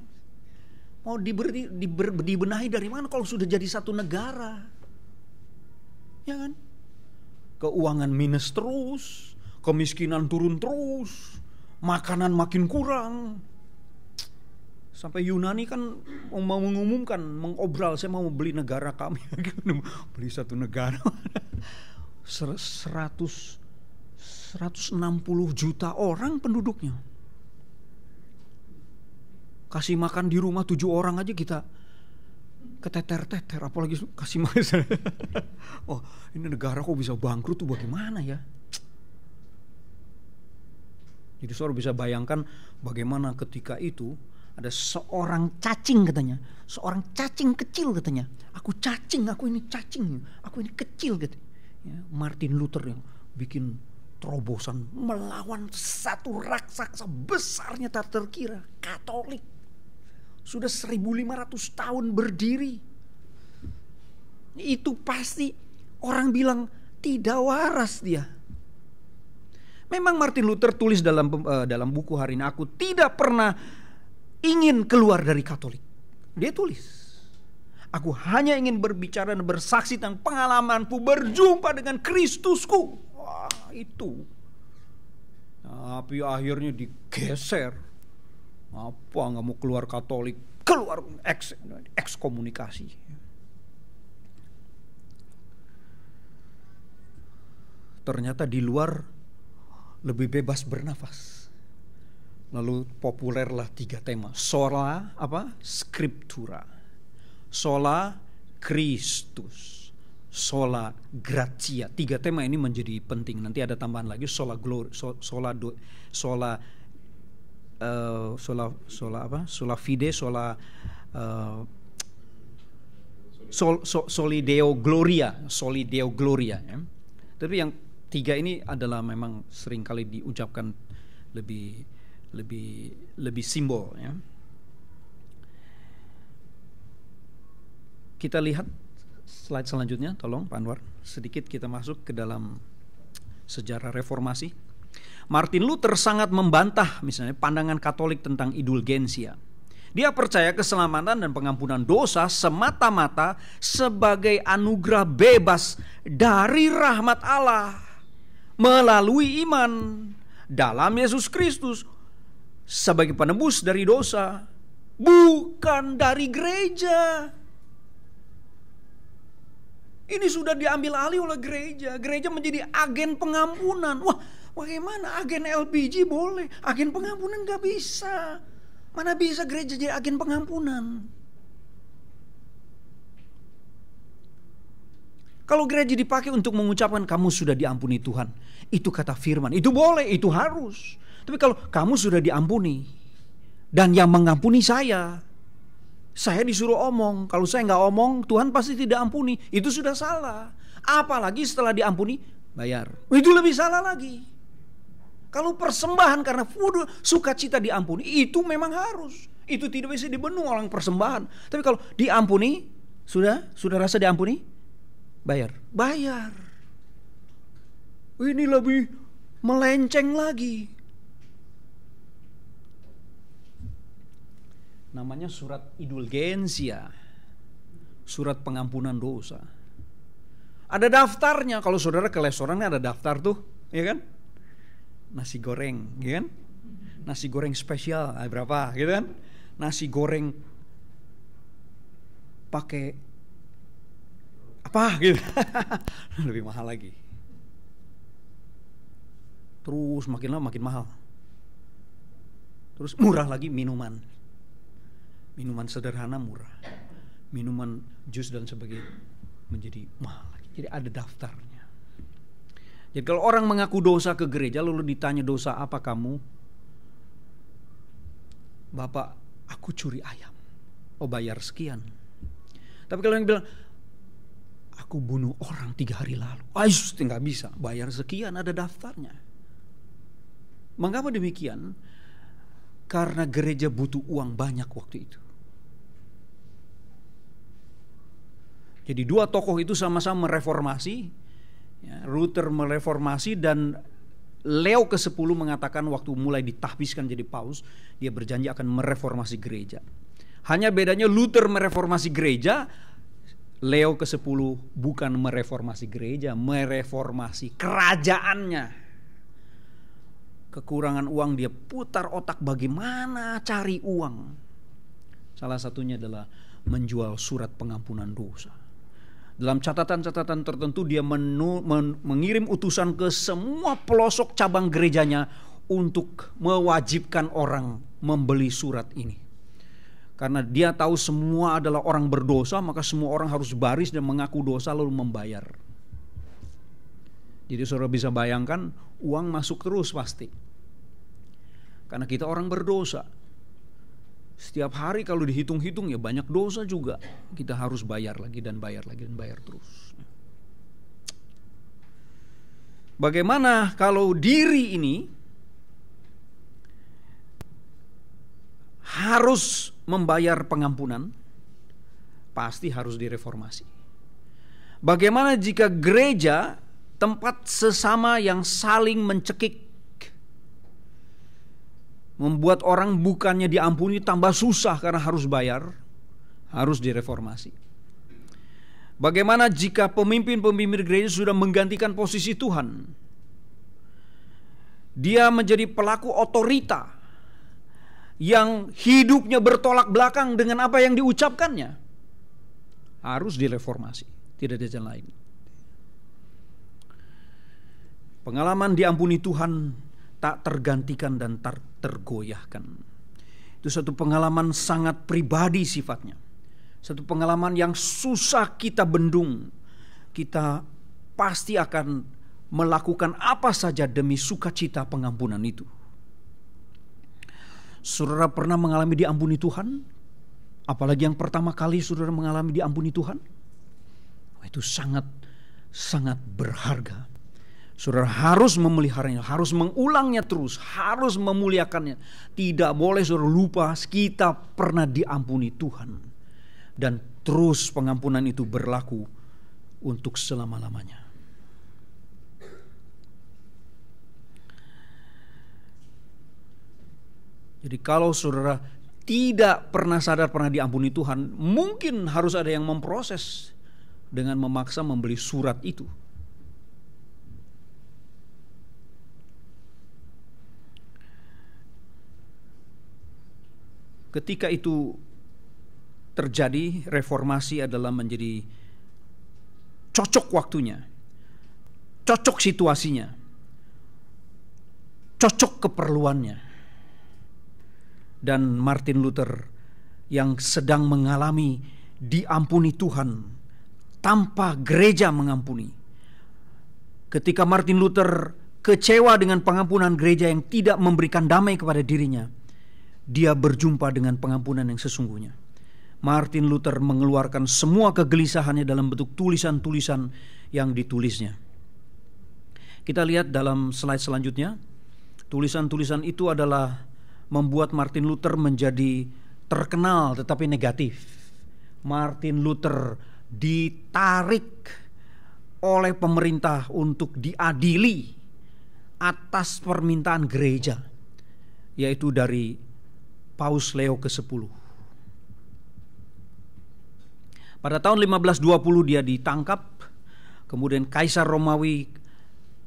Mau dibenahi dari mana kalau sudah jadi satu negara? Ya kan? Keuangan minus terus, kemiskinan turun terus, makanan makin kurang. Sampai Yunani kan mau mengumumkan, mengobral, saya mau beli negara kami. Beli satu negara. 160 juta orang penduduknya. Kasih makan di rumah 7 orang aja kita keteter-teter, apalagi kasih makan. Oh, ini negara kok bisa bangkrut tuh bagaimana ya? Jadi saudara bisa bayangkan bagaimana ketika itu ada seorang cacing katanya, seorang cacing kecil katanya. Aku cacing, aku ini cacing, aku ini kecil gitu. Ya, Martin Luther yang bikin terobosan melawan satu raksasa besarnya tak terkira, Katolik. Sudah 1500 tahun berdiri. Itu pasti orang bilang tidak waras dia. Memang Martin Luther tulis dalam buku hari ini, aku tidak pernah ingin keluar dari Katolik. Dia tulis, aku hanya ingin berbicara dan bersaksi tentang pengalamanku berjumpa dengan Kristusku. Wah, itu. Tapi akhirnya digeser. Apa, nggak mau keluar Katolik, keluar ekskomunikasi. Ternyata di luar lebih bebas bernafas. Lalu populerlah 3 tema. Sola Scriptura, sola Christus, sola gratia. 3 tema ini menjadi penting. Nanti ada tambahan lagi, sola fide, sola soli deo gloria ya. Tapi yang 3 ini adalah memang seringkali diucapkan lebih simbol ya. Kita lihat slide selanjutnya, tolong Pak Anwar. Sedikit kita masuk ke dalam sejarah reformasi. Martin Luther sangat membantah misalnya pandangan Katolik tentang indulgensia. Dia percaya keselamatan dan pengampunan dosa semata-mata sebagai anugerah bebas dari rahmat Allah melalui iman dalam Yesus Kristus sebagai penebus dari dosa, bukan dari gereja. Ini sudah diambil alih oleh gereja. Gereja menjadi agen pengampunan. Wah, bagaimana agen LPG boleh, agen pengampunan gak bisa. Mana bisa gereja jadi agen pengampunan? Kalau gereja dipakai untuk mengucapkan kamu sudah diampuni Tuhan, itu kata firman, itu boleh, itu harus. Tapi kalau kamu sudah diampuni dan yang mengampuni saya disuruh omong. Kalau saya nggak omong, Tuhan pasti tidak ampuni. Itu sudah salah. Apalagi setelah diampuni, bayar. Itu lebih salah lagi. Kalau persembahan karena sukacita diampuni, itu memang harus. Itu tidak bisa dibendung orang persembahan. Tapi kalau diampuni, sudah rasa diampuni, bayar. Ini lebih melenceng lagi. Namanya surat indulgensia, surat pengampunan dosa. Ada daftarnya. Kalau saudara ke restoran ada daftar tuh, ya kan? Nasi goreng, ya kan? Nasi goreng spesial berapa, gitu kan? Nasi goreng pakai apa gitu. Lebih mahal lagi. Terus makin lama makin mahal. Terus murah lagi minuman. Minuman sederhana murah. Minuman jus dan sebagainya menjadi mahal lagi. Jadi ada daftarnya. Jadi kalau orang mengaku dosa ke gereja lalu ditanya dosa apa kamu? Bapak, aku curi ayam. Oh, bayar sekian. Tapi kalau yang bilang aku bunuh orang 3 hari lalu, nggak bisa, bayar sekian, ada daftarnya. Mengapa demikian? Karena gereja butuh uang banyak waktu itu. Jadi 2 tokoh itu sama-sama mereformasi. Luther mereformasi dan Leo ke-10 mengatakan waktu mulai ditahbiskan jadi paus, dia berjanji akan mereformasi gereja. Hanya bedanya Luther mereformasi gereja, Leo ke-10 bukan mereformasi gereja, mereformasi kerajaannya. Kekurangan uang, dia putar otak bagaimana cari uang. Salah satunya adalah menjual surat pengampunan dosa. Dalam catatan-catatan tertentu dia mengirim utusan ke semua pelosok cabang gerejanya untuk mewajibkan orang membeli surat ini. Karena dia tahu semua adalah orang berdosa, maka semua orang harus baris dan mengaku dosa lalu membayar. Jadi saudara bisa bayangkan uang masuk terus pasti. Karena kita orang berdosa. Setiap hari kalau dihitung-hitung ya banyak dosa juga. Kita harus bayar lagi dan bayar lagi dan bayar terus. Bagaimana kalau diri ini harus membayar pengampunan? Pasti harus direformasi. Bagaimana jika gereja tempat sesama yang saling mencekik, membuat orang bukannya diampuni tambah susah karena harus bayar, harus direformasi. Bagaimana jika pemimpin-pemimpin gereja sudah menggantikan posisi Tuhan? Dia menjadi pelaku otorita yang hidupnya bertolak belakang dengan apa yang diucapkannya. Harus direformasi, tidak ada jalan lain. Pengalaman diampuni Tuhan tak tergantikan dan tak tergoyahkan. Itu satu pengalaman sangat pribadi sifatnya. Satu pengalaman yang susah kita bendung. Kita pasti akan melakukan apa saja demi sukacita pengampunan itu. Saudara pernah mengalami diampuni Tuhan? Apalagi yang pertama kali saudara mengalami diampuni Tuhan? Itu sangat berharga. Saudara harus memeliharanya, harus mengulangnya terus, harus memuliakannya. Tidak boleh saudara lupa kita pernah diampuni Tuhan. Dan terus pengampunan itu berlaku untuk selama-lamanya. Jadi kalau saudara tidak pernah sadar pernah diampuni Tuhan, mungkin harus ada yang memproses dengan memaksa membeli surat itu. Ketika itu terjadi, reformasi adalah menjadi cocok waktunya, cocok situasinya, cocok keperluannya. Dan Martin Luther yang sedang mengalami diampuni Tuhan tanpa gereja mengampuni. Ketika Martin Luther kecewa dengan pengampunan gereja yang tidak memberikan damai kepada dirinya, dia berjumpa dengan pengampunan yang sesungguhnya. Martin Luther mengeluarkan semua kegelisahannya dalam bentuk tulisan-tulisan yang ditulisnya. Kita lihat dalam slide selanjutnya. Tulisan-tulisan itu adalah membuat Martin Luther menjadi terkenal tetapi negatif. Martin Luther ditarik oleh pemerintah untuk diadili atas permintaan gereja, yaitu dari Paus Leo ke-10. Pada tahun 1520 dia ditangkap. Kemudian Kaisar Romawi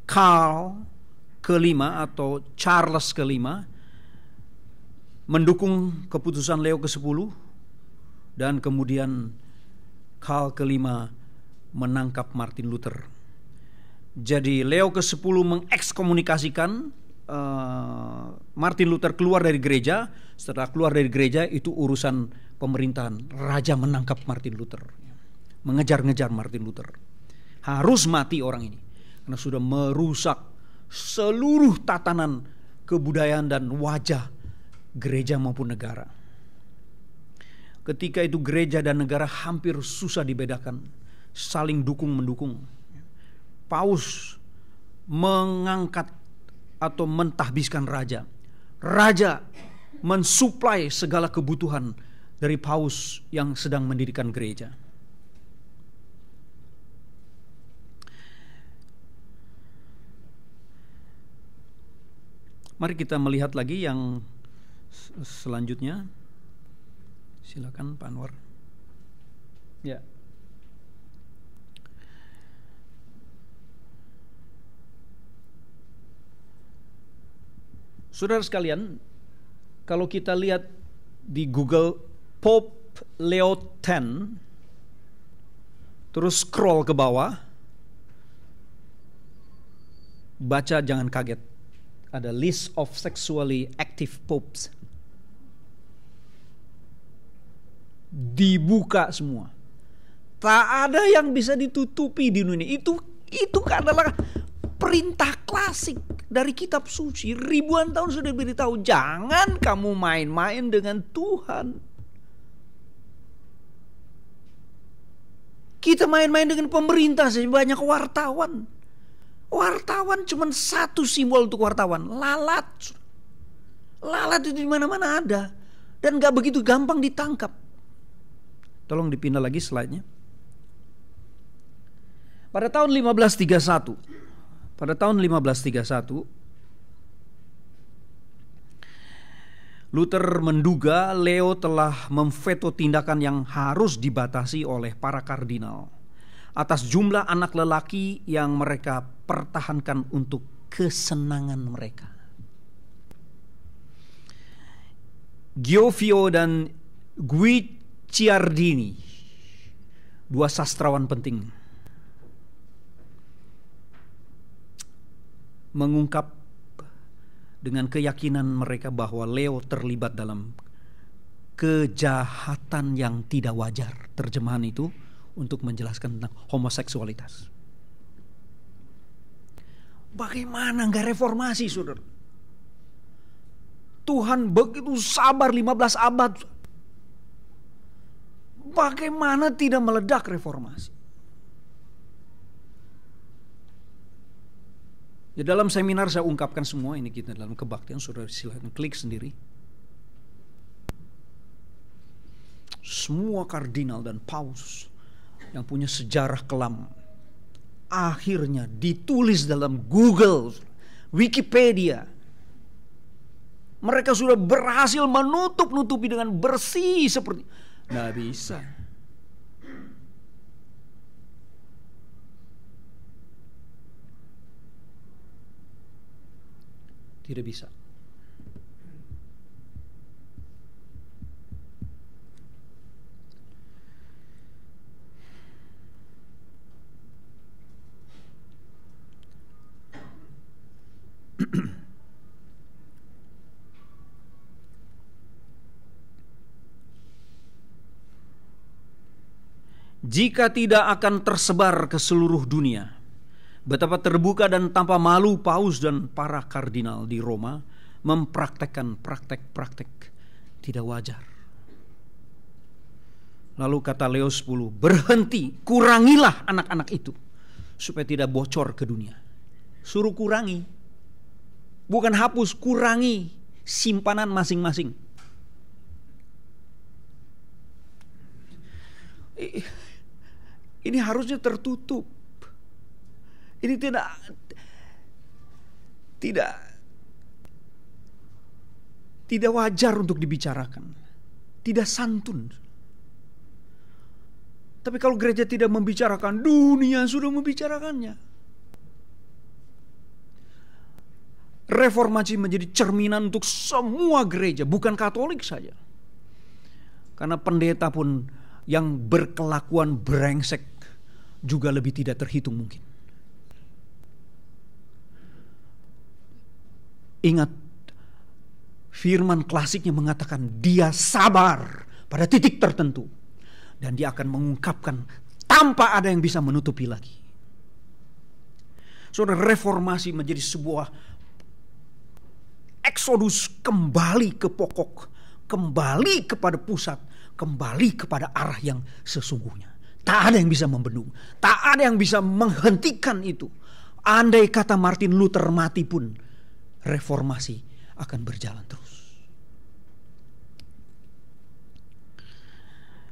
Karl ke-5 atau Charles ke-5 mendukung keputusan Leo ke-10, dan kemudian Karl ke-5 menangkap Martin Luther. Jadi Leo ke-10 mengekskomunikasikan Martin Luther keluar dari gereja. Setelah keluar dari gereja itu urusan pemerintahan. Raja menangkap Martin Luther, mengejar-ngejar Martin Luther. Harus mati orang ini karena sudah merusak seluruh tatanan kebudayaan dan wajah gereja maupun negara. Ketika itu gereja dan negara hampir susah dibedakan, saling dukung-mendukung. Paus mengangkat atau mentahbiskan raja. Raja mensuplai segala kebutuhan dari Paus yang sedang mendirikan gereja. Mari kita melihat lagi yang selanjutnya. Silakan Pak Anwar. Ya. Saudara sekalian, kalau kita lihat di Google Pope Leo X, terus scroll ke bawah, baca jangan kaget. Ada list of sexually active popes. Dibuka semua. Tak ada yang bisa ditutupi di dunia. Itu adalah perintah klasik dari kitab suci. Ribuan tahun sudah diberitahu, jangan kamu main-main dengan Tuhan. Kita main-main dengan pemerintah saja, banyak wartawan. Wartawan cuma satu simbol untuk wartawan, lalat. Lalat itu di mana-mana ada dan gak begitu gampang ditangkap. Tolong dipindah lagi slide-nya. Pada tahun 1531, Luther menduga Leo telah memveto tindakan yang harus dibatasi oleh para kardinal atas jumlah anak lelaki yang mereka pertahankan untuk kesenangan mereka. Giovio dan Guicciardini, dua sastrawan penting, mengungkap dengan keyakinan mereka bahwa Leo terlibat dalam kejahatan yang tidak wajar. Terjemahan itu untuk menjelaskan tentang homoseksualitas. Bagaimana gak reformasi, saudara? Tuhan begitu sabar 15 abad. Bagaimana tidak meledak reformasi? Di dalam seminar saya ungkapkan semua ini, kita dalam kebaktian, saudara silahkan klik sendiri. Semua kardinal dan paus yang punya sejarah kelam akhirnya ditulis dalam Google, Wikipedia. Mereka sudah berhasil menutup-nutupi dengan bersih seperti. Nggak bisa. Tidak bisa. Jika tidak akan tersebar ke seluruh dunia, betapa terbuka dan tanpa malu paus dan para kardinal di Roma mempraktekkan praktek-praktek tidak wajar. Lalu kata Leo X, berhenti, kurangilah anak-anak itu supaya tidak bocor ke dunia. Suruh kurangi, bukan hapus, kurangi simpanan masing-masing. Ini harusnya tertutup. Ini tidak wajar untuk dibicarakan. Tidak santun. Tapi kalau gereja tidak membicarakan, dunia sudah membicarakannya. Reformasi menjadi cerminan untuk semua gereja, bukan Katolik saja. Karena pendeta pun yang berkelakuan brengsek juga lebih tidak terhitung mungkin. Ingat, firman klasiknya mengatakan dia sabar pada titik tertentu dan dia akan mengungkapkan tanpa ada yang bisa menutupi lagi. Saudara, reformasi menjadi sebuah eksodus kembali ke pokok, kembali kepada pusat, kembali kepada arah yang sesungguhnya. Tak ada yang bisa membendung, tak ada yang bisa menghentikan itu. Andai kata Martin Luther mati pun, reformasi akan berjalan terus.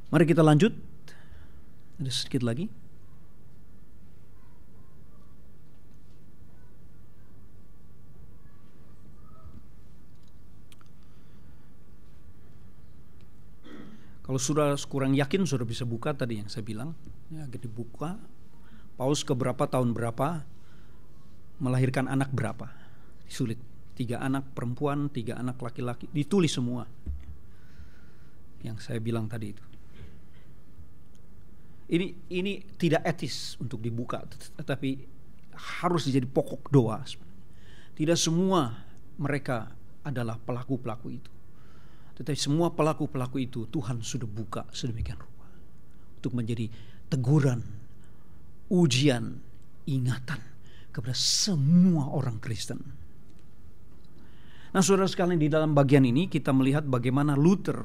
Mari kita lanjut. Ada sedikit lagi. Kalau sudah kurang yakin, sudah bisa buka tadi yang saya bilang. Ya, dibuka. Paus keberapa tahun berapa, melahirkan anak berapa. Sulit. 3 anak perempuan, 3 anak laki-laki. Ditulis semua. Yang saya bilang tadi itu. Ini tidak etis untuk dibuka, tetapi harus jadi pokok doa. Tidak semua mereka adalah pelaku-pelaku itu. Tetapi semua pelaku-pelaku itu Tuhan sudah buka sedemikian rupa untuk menjadi teguran, ujian, ingatan kepada semua orang Kristen. Nah, saudara sekalian, di dalam bagian ini kita melihat bagaimana Luther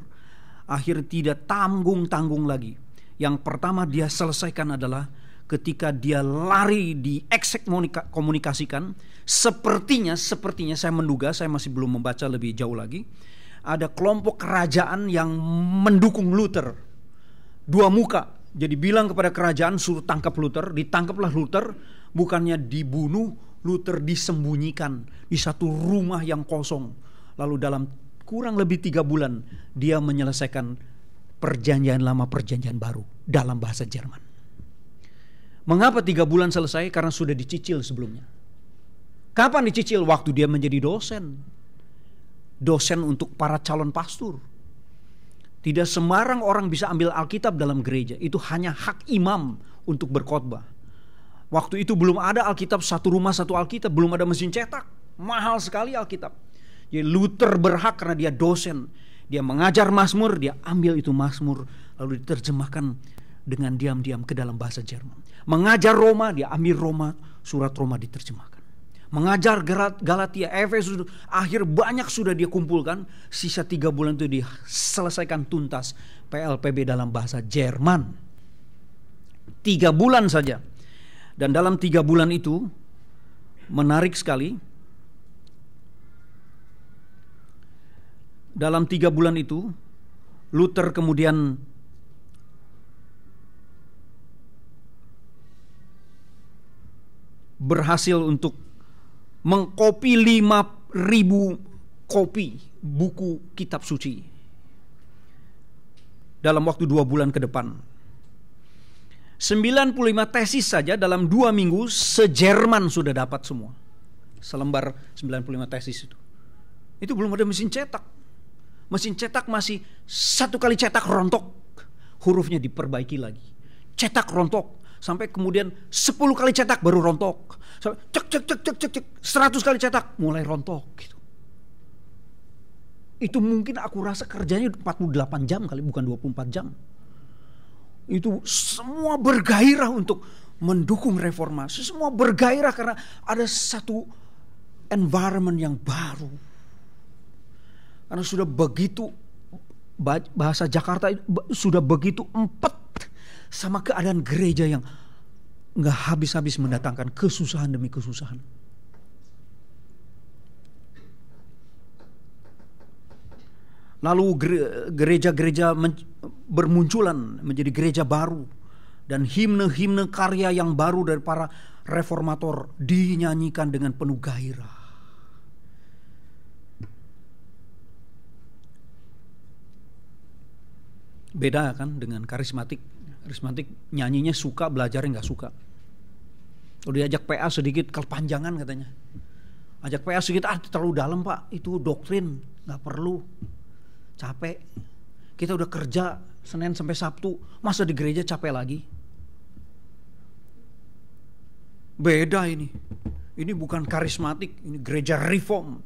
akhirnya tidak tanggung-tanggung lagi. Yang pertama dia selesaikan adalah ketika dia lari diekskomunikasikan. Sepertinya saya menduga, saya masih belum membaca lebih jauh lagi, ada kelompok kerajaan yang mendukung Luther. 2 muka. Jadi bilang kepada kerajaan suruh tangkap Luther. Ditangkaplah Luther. Bukannya dibunuh, Luther disembunyikan di satu rumah yang kosong. Lalu dalam kurang lebih 3 bulan dia menyelesaikan perjanjian lama, perjanjian baru dalam bahasa Jerman. Mengapa 3 bulan selesai? Karena sudah dicicil sebelumnya. Kapan dicicil? Waktu dia menjadi dosen untuk para calon pastor. Tidak sembarang orang bisa ambil Alkitab dalam gereja. Itu hanya hak imam untuk berkhotbah. Waktu itu belum ada Alkitab, satu rumah satu Alkitab, belum ada mesin cetak. Mahal sekali Alkitab. Jadi Luther berhak karena dia dosen. Dia mengajar Mazmur, dia ambil itu Mazmur lalu diterjemahkan dengan diam-diam ke dalam bahasa Jerman. Mengajar Roma, dia ambil Roma, surat Roma diterjemahkan. Mengajar Galatia, Efesus, akhir banyak sudah dia kumpulkan. Sisa 3 bulan itu diselesaikan tuntas PLPB dalam bahasa Jerman. 3 bulan saja. Dan dalam 3 bulan itu menarik sekali. Dalam 3 bulan itu Luther kemudian berhasil untuk mengkopi 5.000 kopi buku kitab suci dalam waktu 2 bulan ke depan. 95 tesis saja dalam 2 minggu se-Jerman sudah dapat semua. Selembar 95 tesis itu. Itu belum ada mesin cetak. Mesin cetak masih 1 kali cetak rontok, hurufnya diperbaiki lagi. Cetak rontok, sampai kemudian 10 kali cetak baru rontok. Sampai cek 100 kali cetak mulai rontok gitu. Itu mungkin aku rasa kerjanya 48 jam kali, bukan 24 jam. Itu semua bergairah untuk mendukung reformasi. Semua bergairah karena ada satu environment yang baru. Karena sudah begitu, bahasa Jakarta sudah begitu empet sama keadaan gereja yang gak habis-habis mendatangkan kesusahan demi kesusahan. Lalu gereja-gereja bermunculan menjadi gereja baru. Dan himne-himne karya yang baru dari para reformator dinyanyikan dengan penuh gairah. Beda kan dengan karismatik. Karismatik nyanyinya suka, belajarnya gak suka. Kalau diajak PA sedikit kepanjangan katanya. Ajak PA sedikit, terlalu dalam pak, itu doktrin, gak perlu. Capek. Kita udah kerja Senin sampai Sabtu, masa di gereja capek lagi? Beda ini. Ini bukan karismatik, ini gereja reform.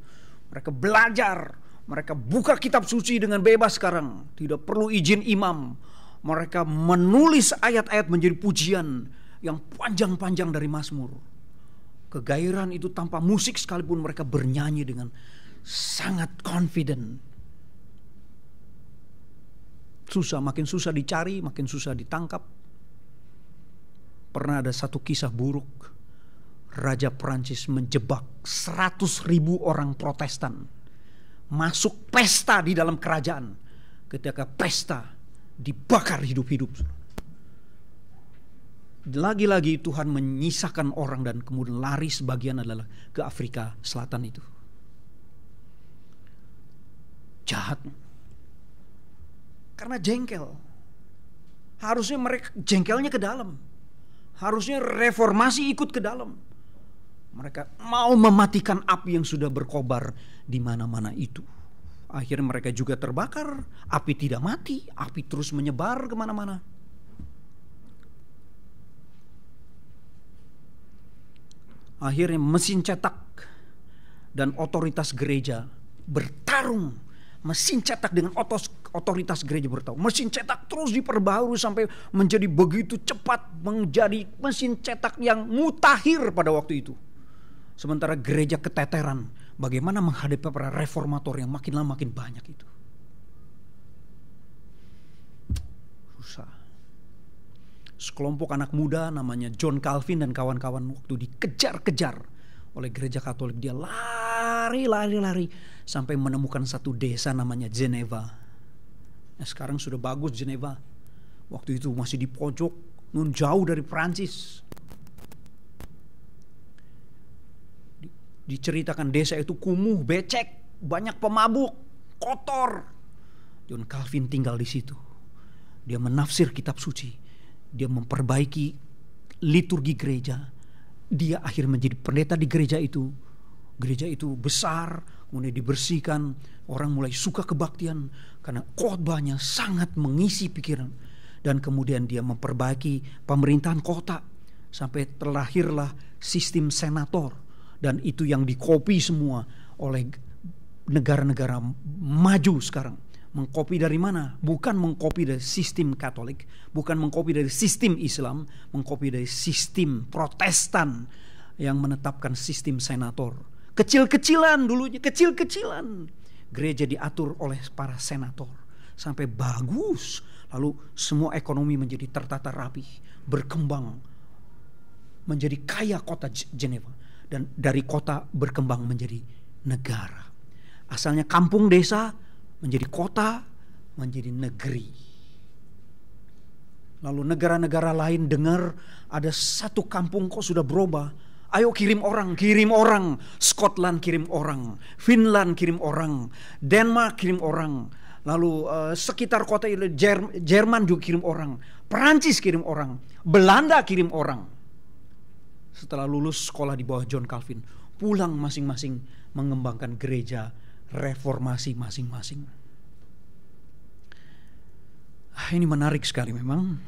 Mereka belajar, mereka buka kitab suci dengan bebas sekarang, tidak perlu izin imam. Mereka menulis ayat-ayat menjadi pujian yang panjang-panjang dari Mazmur. Kegairahan itu tanpa musik sekalipun mereka bernyanyi dengan sangat confident. Susah, makin susah dicari, makin susah ditangkap. Pernah ada satu kisah buruk. Raja Perancis menjebak 100.000 orang Protestan masuk pesta di dalam kerajaan. Ketika pesta dibakar hidup-hidup. Lagi-lagi Tuhan menyisakan orang dan kemudian lari sebagian adalah ke Afrika Selatan itu. Jahat. Karena jengkel. Harusnya mereka jengkelnya ke dalam. Harusnya reformasi ikut ke dalam. Mereka mau mematikan api yang sudah berkobar di mana-mana itu. Akhirnya mereka juga terbakar. Api tidak mati, api terus menyebar kemana-mana. Akhirnya mesin cetak dan otoritas gereja bertarung. Mesin cetak dengan otoritas gereja bertarung. Mesin cetak terus diperbaharui sampai menjadi begitu cepat, menjadi mesin cetak yang mutakhir pada waktu itu. Sementara gereja keteteran. Bagaimana menghadapi para reformator yang makin lama makin banyak itu. Susah. Sekelompok anak muda namanya John Calvin dan kawan-kawan waktu dikejar-kejar oleh gereja Katolik. Dia lari sampai menemukan satu desa namanya Geneva. Nah, sekarang sudah bagus Geneva. Waktu itu masih di pojok, jauh dari Prancis. Diceritakan desa itu kumuh, becek, banyak pemabuk, kotor. John Calvin tinggal di situ. Dia menafsir kitab suci. Dia memperbaiki liturgi gereja. Dia akhirnya menjadi pendeta di gereja itu. Gereja itu besar, kemudian dibersihkan. Orang mulai suka kebaktian karena khotbahnya sangat mengisi pikiran. Dan kemudian dia memperbaiki pemerintahan kota sampai terlahirlah sistem senator. Dan itu yang dikopi semua oleh negara-negara maju sekarang. Mengkopi dari mana? Bukan mengkopi dari sistem Katolik, bukan mengkopi dari sistem Islam, mengkopi dari sistem Protestan yang menetapkan sistem senator. Kecil-kecilan dulunya, kecil-kecilan. Gereja diatur oleh para senator sampai bagus. Lalu semua ekonomi menjadi tertata rapi, berkembang, menjadi kaya kota Geneva. Dan dari kota berkembang menjadi negara. Asalnya kampung desa menjadi kota, menjadi negeri. Lalu negara-negara lain dengar ada satu kampung kok sudah berubah. Ayo kirim orang. Scotland kirim orang, Finland kirim orang, Denmark kirim orang. Lalu sekitar kota itu Jerman juga kirim orang, Perancis kirim orang, Belanda kirim orang. Setelah lulus sekolah di bawah John Calvin, pulang masing-masing mengembangkan gereja reformasi masing-masing. Ini menarik sekali memang.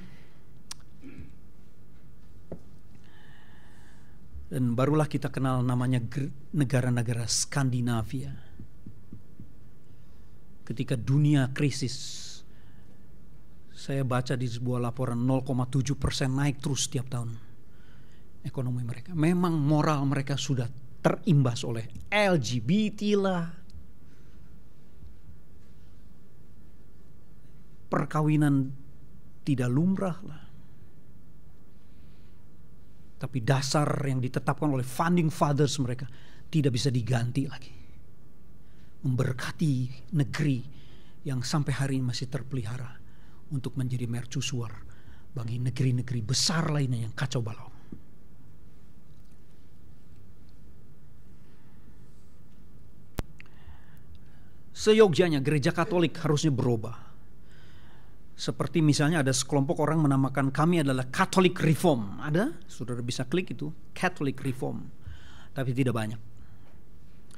Dan barulah kita kenal namanya negara-negara Skandinavia. Ketika dunia krisis, saya baca di sebuah laporan 0,7% naik terus setiap tahun ekonomi mereka. Memang moral mereka sudah terimbas oleh LGBT lah, perkawinan tidak lumrah lah. Tapi dasar yang ditetapkan oleh founding fathers mereka tidak bisa diganti lagi. Memberkati negeri yang sampai hari ini masih terpelihara untuk menjadi mercusuar bagi negeri-negeri besar lainnya yang kacau balau. Seyogyanya gereja Katolik harusnya berubah. Seperti misalnya ada sekelompok orang menamakan kami adalah Catholic Reform. Ada? Saudara bisa klik itu, Catholic Reform. Tapi tidak banyak.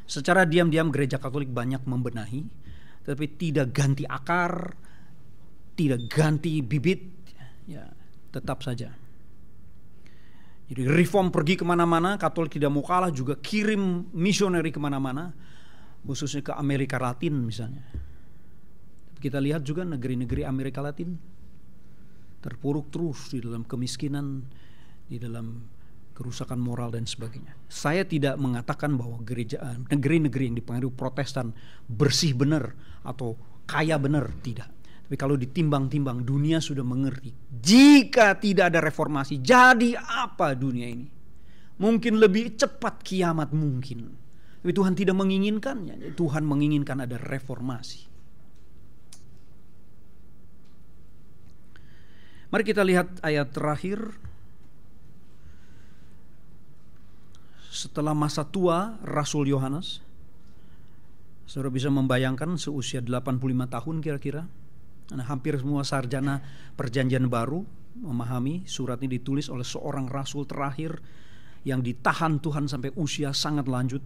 Secara diam-diam gereja Katolik banyak membenahi, tapi tidak ganti akar, tidak ganti bibit, ya tetap saja. Jadi Reform pergi kemana-mana, Katolik tidak mau kalah, juga kirim misioneri kemana-mana, khususnya ke Amerika Latin misalnya. Kita lihat juga negeri-negeri Amerika Latin terpuruk terus di dalam kemiskinan, di dalam kerusakan moral dan sebagainya. Saya tidak mengatakan bahwa negeri-negeri yang dipengaruhi Protestan bersih benar atau kaya benar, tidak. Tapi kalau ditimbang-timbang, dunia sudah mengerti jika tidak ada reformasi, jadi apa dunia ini? Mungkin lebih cepat kiamat mungkin. Tapi Tuhan tidak menginginkannya. Tuhan menginginkan ada reformasi. Mari kita lihat ayat terakhir. Setelah masa tua Rasul Yohanes, saudara bisa membayangkan seusia 85 tahun kira-kira. Nah, hampir semua sarjana perjanjian baru memahami surat ini ditulis oleh seorang rasul terakhir yang ditahan Tuhan sampai usia sangat lanjut.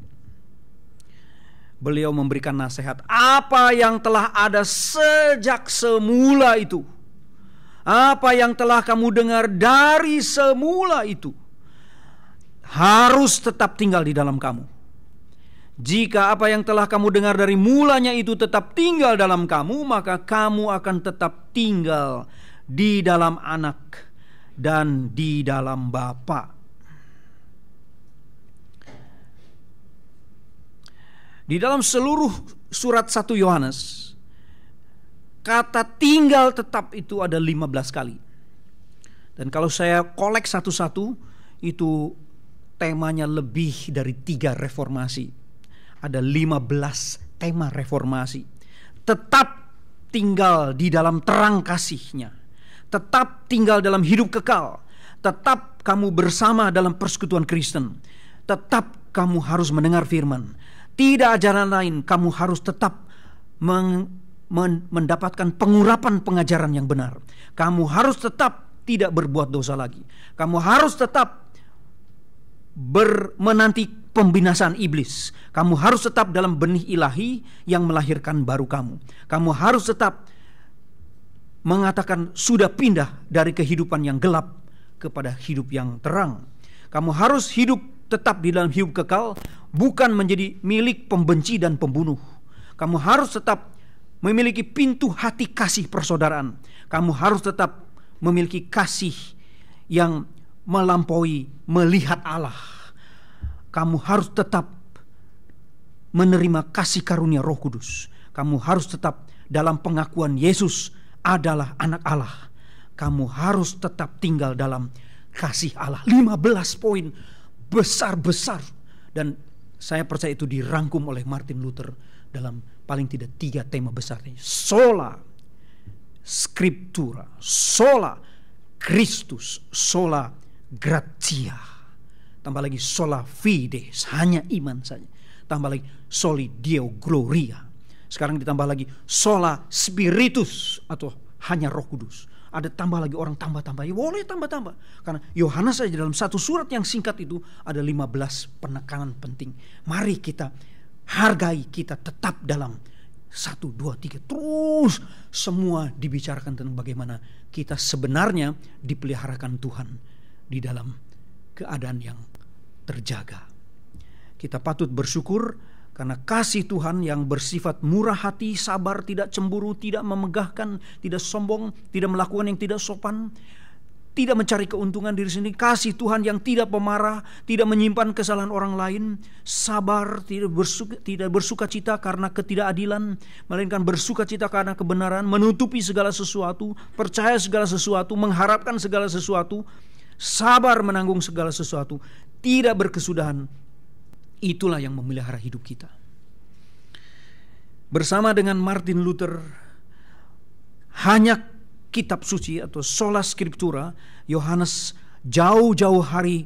Beliau memberikan nasihat, apa yang telah ada sejak semula itu, apa yang telah kamu dengar dari semula itu, harus tetap tinggal di dalam kamu. Jika apa yang telah kamu dengar dari mulanya itu tetap tinggal dalam kamu, maka kamu akan tetap tinggal di dalam Anak dan di dalam Bapa. Di dalam seluruh surat 1 Yohanes, kata tinggal tetap itu ada 15 kali. Dan kalau saya kolek satu-satu, itu temanya lebih dari 3 reformasi. Ada 15 tema reformasi. Tetap tinggal di dalam terang kasih-Nya, tetap tinggal dalam hidup kekal, tetap kamu bersama dalam persekutuan Kristen, tetap kamu harus mendengar firman. Tidak ajaran lain, kamu harus tetap mendapatkan pengurapan pengajaran yang benar. Kamu harus tetap tidak berbuat dosa lagi. Kamu harus tetap menanti pembinasaan iblis. Kamu harus tetap dalam benih ilahi yang melahirkan baru kamu. Kamu harus tetap mengatakan sudah pindah dari kehidupan yang gelap kepada hidup yang terang. Kamu harus hidup tetap di dalam hidup kekal, bukan menjadi milik pembenci dan pembunuh. Kamu harus tetap memiliki pintu hati kasih persaudaraan. Kamu harus tetap memiliki kasih yang melampaui melihat Allah. Kamu harus tetap menerima kasih karunia Roh Kudus. Kamu harus tetap dalam pengakuan Yesus adalah anak Allah. Kamu harus tetap tinggal dalam kasih Allah. 15 poin besar-besar. Dan saya percaya itu dirangkum oleh Martin Luther dalam paling tidak 3 tema besar ini. Sola Scriptura, sola Christus, sola gratia. Tambah lagi sola fide, hanya iman saja. Tambah lagi soli Deo gloria. Sekarang ditambah lagi sola spiritus, atau hanya Roh Kudus. Ada tambah lagi orang tambah-tambah, ya boleh tambah-tambah. Karena Yohanes saja dalam satu surat yang singkat itu ada 15 penekanan penting. Mari kita hargai, kita tetap dalam 1, 2, 3. Terus semua dibicarakan tentang bagaimana kita sebenarnya dipeliharakan Tuhan di dalam keadaan yang terjaga. Kita patut bersyukur karena kasih Tuhan yang bersifat murah hati, sabar, tidak cemburu, tidak memegahkan, tidak sombong, tidak melakukan yang tidak sopan, tidak mencari keuntungan diri sendiri. Kasih Tuhan yang tidak pemarah, tidak menyimpan kesalahan orang lain, sabar, tidak bersuka cita karena ketidakadilan, melainkan bersuka cita karena kebenaran, menutupi segala sesuatu, percaya segala sesuatu, mengharapkan segala sesuatu, sabar menanggung segala sesuatu, tidak berkesudahan. Itulah yang memelihara hidup kita. Bersama dengan Martin Luther, hanya kitab suci atau sola scriptura, Yohanes jauh-jauh hari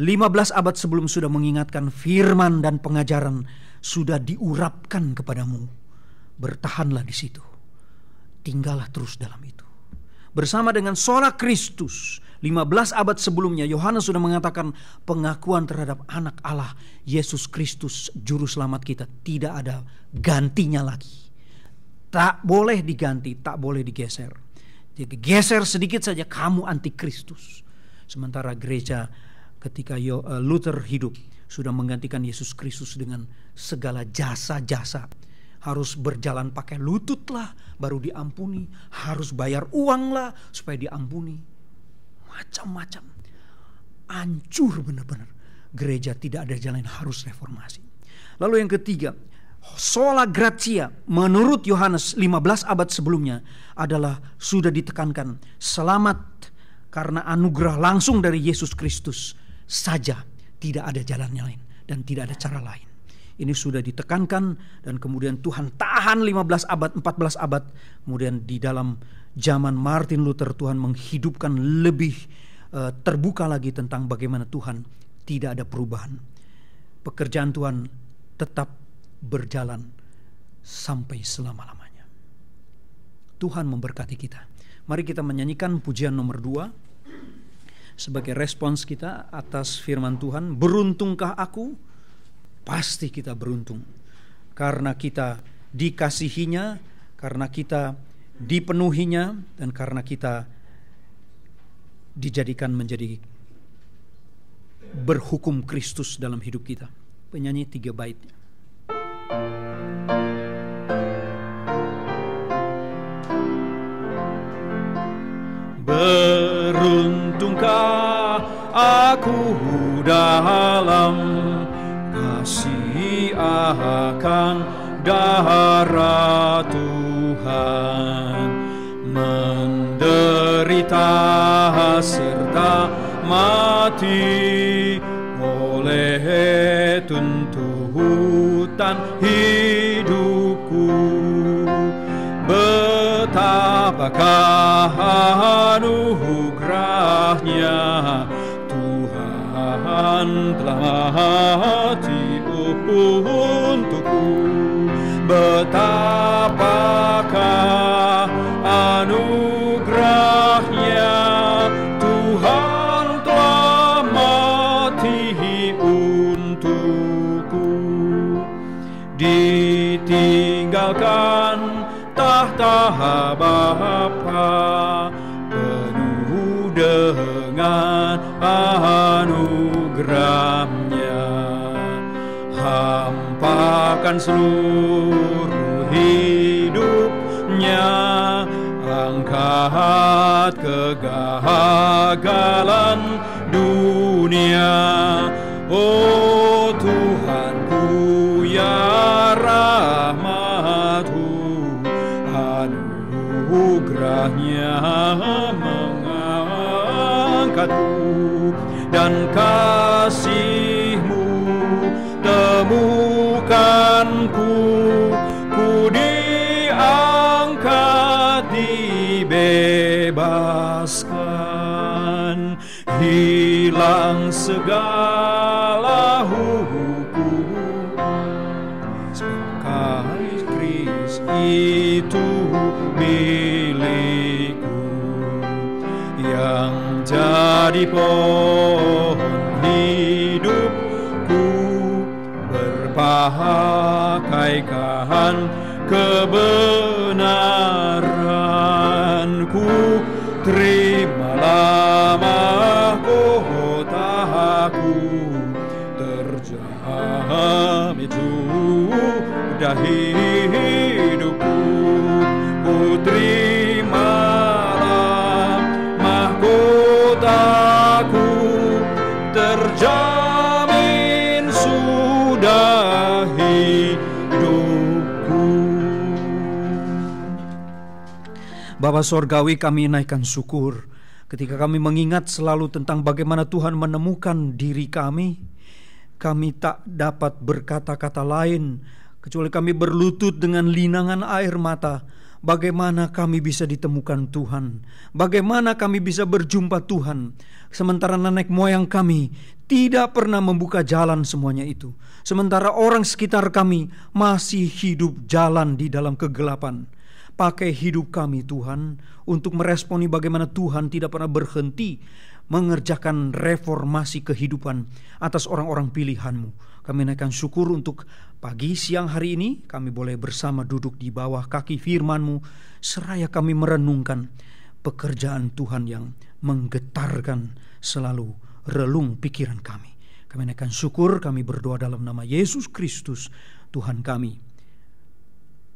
15 abad sebelum sudah mengingatkan firman dan pengajaran sudah diurapkan kepadamu. Bertahanlah di situ. Tinggallah terus dalam itu. Bersama dengan sola Kristus, 15 abad sebelumnya Yohanes sudah mengatakan pengakuan terhadap anak Allah Yesus Kristus juru selamat kita tidak ada gantinya lagi. Tak boleh diganti, tak boleh digeser. Jadi geser sedikit saja kamu antikristus. Sementara gereja ketika Luther hidup sudah menggantikan Yesus Kristus dengan segala jasa-jasa. Harus berjalan pakai lutut lah baru diampuni, harus bayar uang lah supaya diampuni. Macam-macam, hancur benar-benar. Gereja tidak ada jalan, harus reformasi. Lalu yang ketiga, sola gratia menurut Yohanes 15 abad sebelumnya adalah sudah ditekankan selamat karena anugerah langsung dari Yesus Kristus saja, tidak ada jalannya lain dan tidak ada cara lain. Ini sudah ditekankan dan kemudian Tuhan tahan 15 abad, 14 abad. Kemudian di dalam zaman Martin Luther Tuhan menghidupkan lebih terbuka lagi tentang bagaimana Tuhan tidak ada perubahan. Pekerjaan Tuhan tetap berjalan sampai selama-lamanya. Tuhan memberkati kita. Mari kita menyanyikan pujian nomor 2 sebagai respons kita atas firman Tuhan. Beruntungkah aku? Pasti kita beruntung karena kita dikasihinya, karena kita dipenuhinya, dan karena kita dijadikan menjadi berhukum Kristus dalam hidup kita. Penyanyi 3 baitnya. Beruntungkah aku dalam kasih akan darah Tuhan, menderita serta mati oleh tuntutan hidupku. Betapakah anugerahnya Tuhan telah mati untukku. Betapakah anugerahnya Tuhan telah mati untukku. Ditinggalkan tahta Bapa penuh dengan anugerahnya. Hampakan seluruh hidupnya, angkat kegagalan dunia. Oh Tuhanku ya rahmat-Mu, anugerahnya mengangkatku, dan kasih-Mu temukanku. Ku diangkat, dibebaskan, hilang segala milikku, yang jadi pohon hidupku, berpakaikan kebenaranku. Terimalah mahkotaku, terjamin sudah hidupku. Ku terimalah mahkotaku, terjamin sudah hidupku. Bapa Sorgawi, kami naikkan syukur ketika kami mengingat selalu tentang bagaimana Tuhan menemukan diri kami. Kami tak dapat berkata-kata lain kecuali kami berlutut dengan linangan air mata. Bagaimana kami bisa ditemukan Tuhan, bagaimana kami bisa berjumpa Tuhan, sementara nenek moyang kami tidak pernah membuka jalan semuanya itu, sementara orang sekitar kami masih hidup jalan di dalam kegelapan. Pakai hidup kami Tuhan untuk meresponi bagaimana Tuhan tidak pernah berhenti mengerjakan reformasi kehidupan atas orang-orang pilihan-Mu. Kami naikkan syukur untuk pagi siang hari ini kami boleh bersama duduk di bawah kaki firman-Mu, seraya kami merenungkan pekerjaan Tuhan yang menggetarkan selalu relung pikiran kami. Kami naikkan syukur, kami berdoa dalam nama Yesus Kristus Tuhan kami.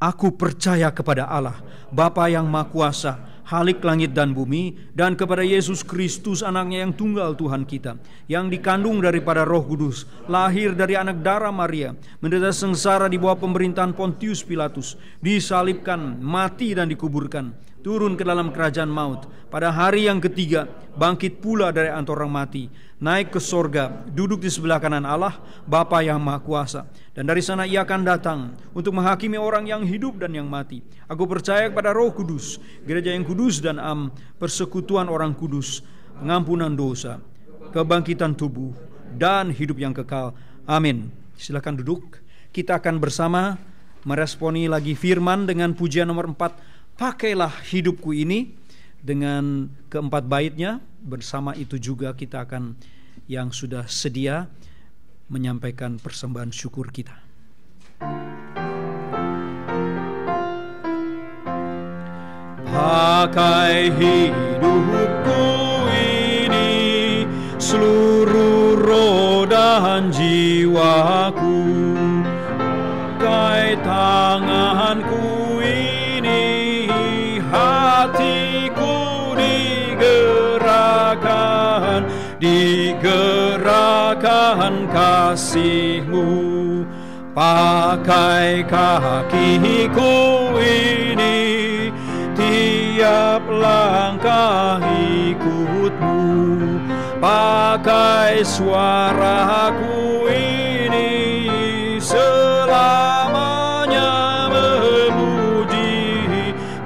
Aku percaya kepada Allah, Bapa yang Maha Kuasa, Halik langit dan bumi, dan kepada Yesus Kristus anaknya yang tunggal Tuhan kita, yang dikandung daripada Roh Kudus, lahir dari anak darah Maria, menderita sengsara di bawah pemerintahan Pontius Pilatus, disalibkan, mati dan dikuburkan, turun ke dalam kerajaan maut, pada hari yang ketiga bangkit pula dari antara orang mati, naik ke sorga, duduk di sebelah kanan Allah, Bapa yang Maha Kuasa, dan dari sana Ia akan datang untuk menghakimi orang yang hidup dan yang mati. Aku percaya kepada Roh Kudus, gereja yang kudus dan persekutuan orang kudus, pengampunan dosa, kebangkitan tubuh, dan hidup yang kekal. Amin. Silakan duduk. Kita akan bersama meresponi lagi firman dengan pujian nomor 4, Pakailah hidupku ini, dengan keempat baitnya. Bersama itu juga kita akan yang sudah sedia menyampaikan persembahan syukur kita. Pakai hidupku ini, seluruh roh dan jiwaku, pakai tanganku ini, hatiku digerakkan kasih-Mu. Pakai kakiku ini, tiap langkah ikut-Mu. Pakai suaraku ini, selamanya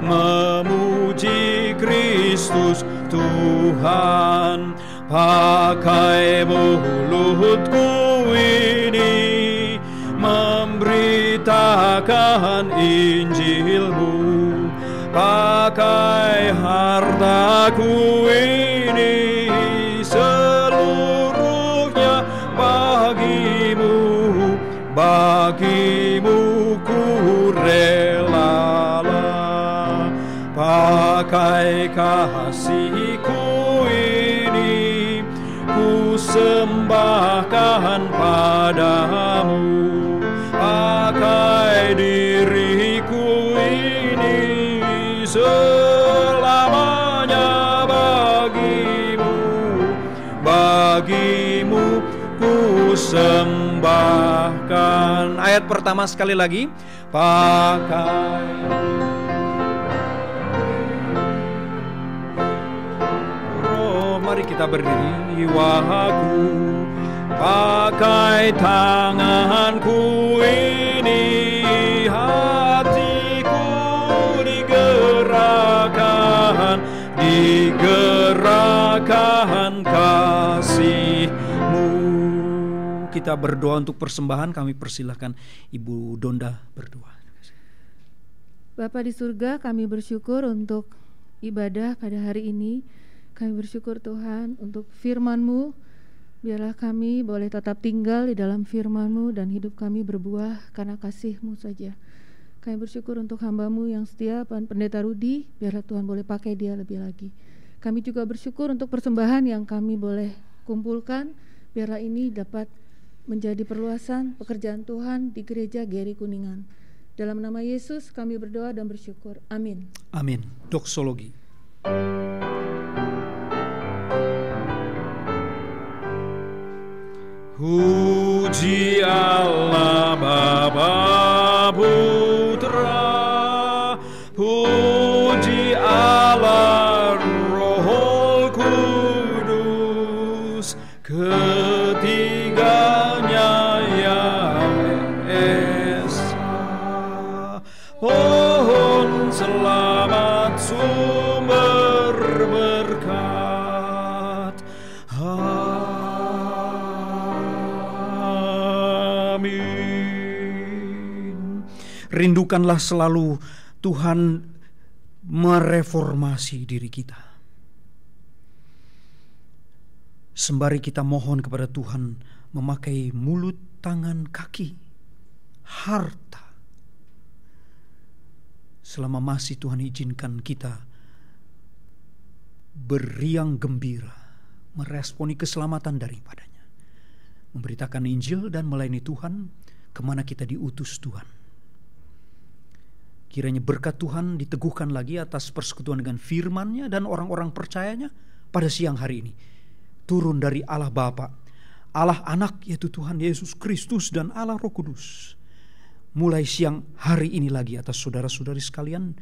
memuji Kristus Tuhan. Pakai mulutku ini, memberitakan Injil-Mu. Pakai hartaku ini, seluruhnya bagimu ku relalah. Pakai kasih-Ku ini, ku sembahkan padamu. Pakai diriku ini, selamanya bagimu ku sembahkan. Ayat pertama sekali lagi, pakai. Mari kita berdiri. Jiwaku, pakai tanganku ini, hatiku digerakkan kasih-Mu. Kita berdoa untuk persembahan. Kami persilahkan Ibu Donda berdoa. Bapa di surga, kami bersyukur untuk ibadah pada hari ini. Kami bersyukur Tuhan untuk firman-Mu. Biarlah kami boleh tetap tinggal di dalam firman-Mu dan hidup kami berbuah karena kasih-Mu saja. Kami bersyukur untuk hamba-Mu yang setia, Pendeta Rudi. Biarlah Tuhan boleh pakai dia lebih lagi. Kami juga bersyukur untuk persembahan yang kami boleh kumpulkan. Biarlah ini dapat menjadi perluasan pekerjaan Tuhan di gereja Geri Kuningan. Dalam nama Yesus kami berdoa dan bersyukur. Amin. Amin. Doksologi. Puji Allah Bapa Putra, puji Allah Roh Kudus, ketiganya yang esa. Pohon selamat sumber berkat. Amin. Rindukanlah selalu Tuhan mereformasi diri kita. Sembari kita mohon kepada Tuhan memakai mulut, tangan, kaki, harta. Selama masih Tuhan izinkan kita beriang gembira, meresponi keselamatan daripadanya, memberitakan Injil dan melayani Tuhan kemana kita diutus Tuhan. Kiranya berkat Tuhan diteguhkan lagi atas persekutuan dengan firman-Nya dan orang-orang percayanya pada siang hari ini. Turun dari Allah Bapa, Allah Anak yaitu Tuhan Yesus Kristus dan Allah Roh Kudus. Mulai siang hari ini lagi atas saudara-saudari sekalian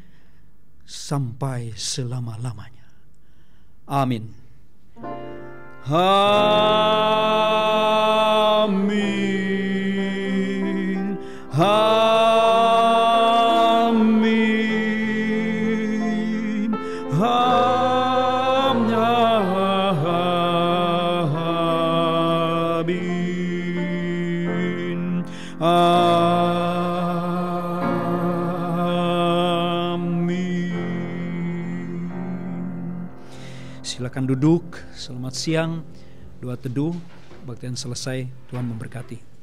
sampai selama-lamanya. Amin. Amin. Amin. Silakan duduk. Selamat siang. Doa teduh, kebaktian selesai. Tuhan memberkati.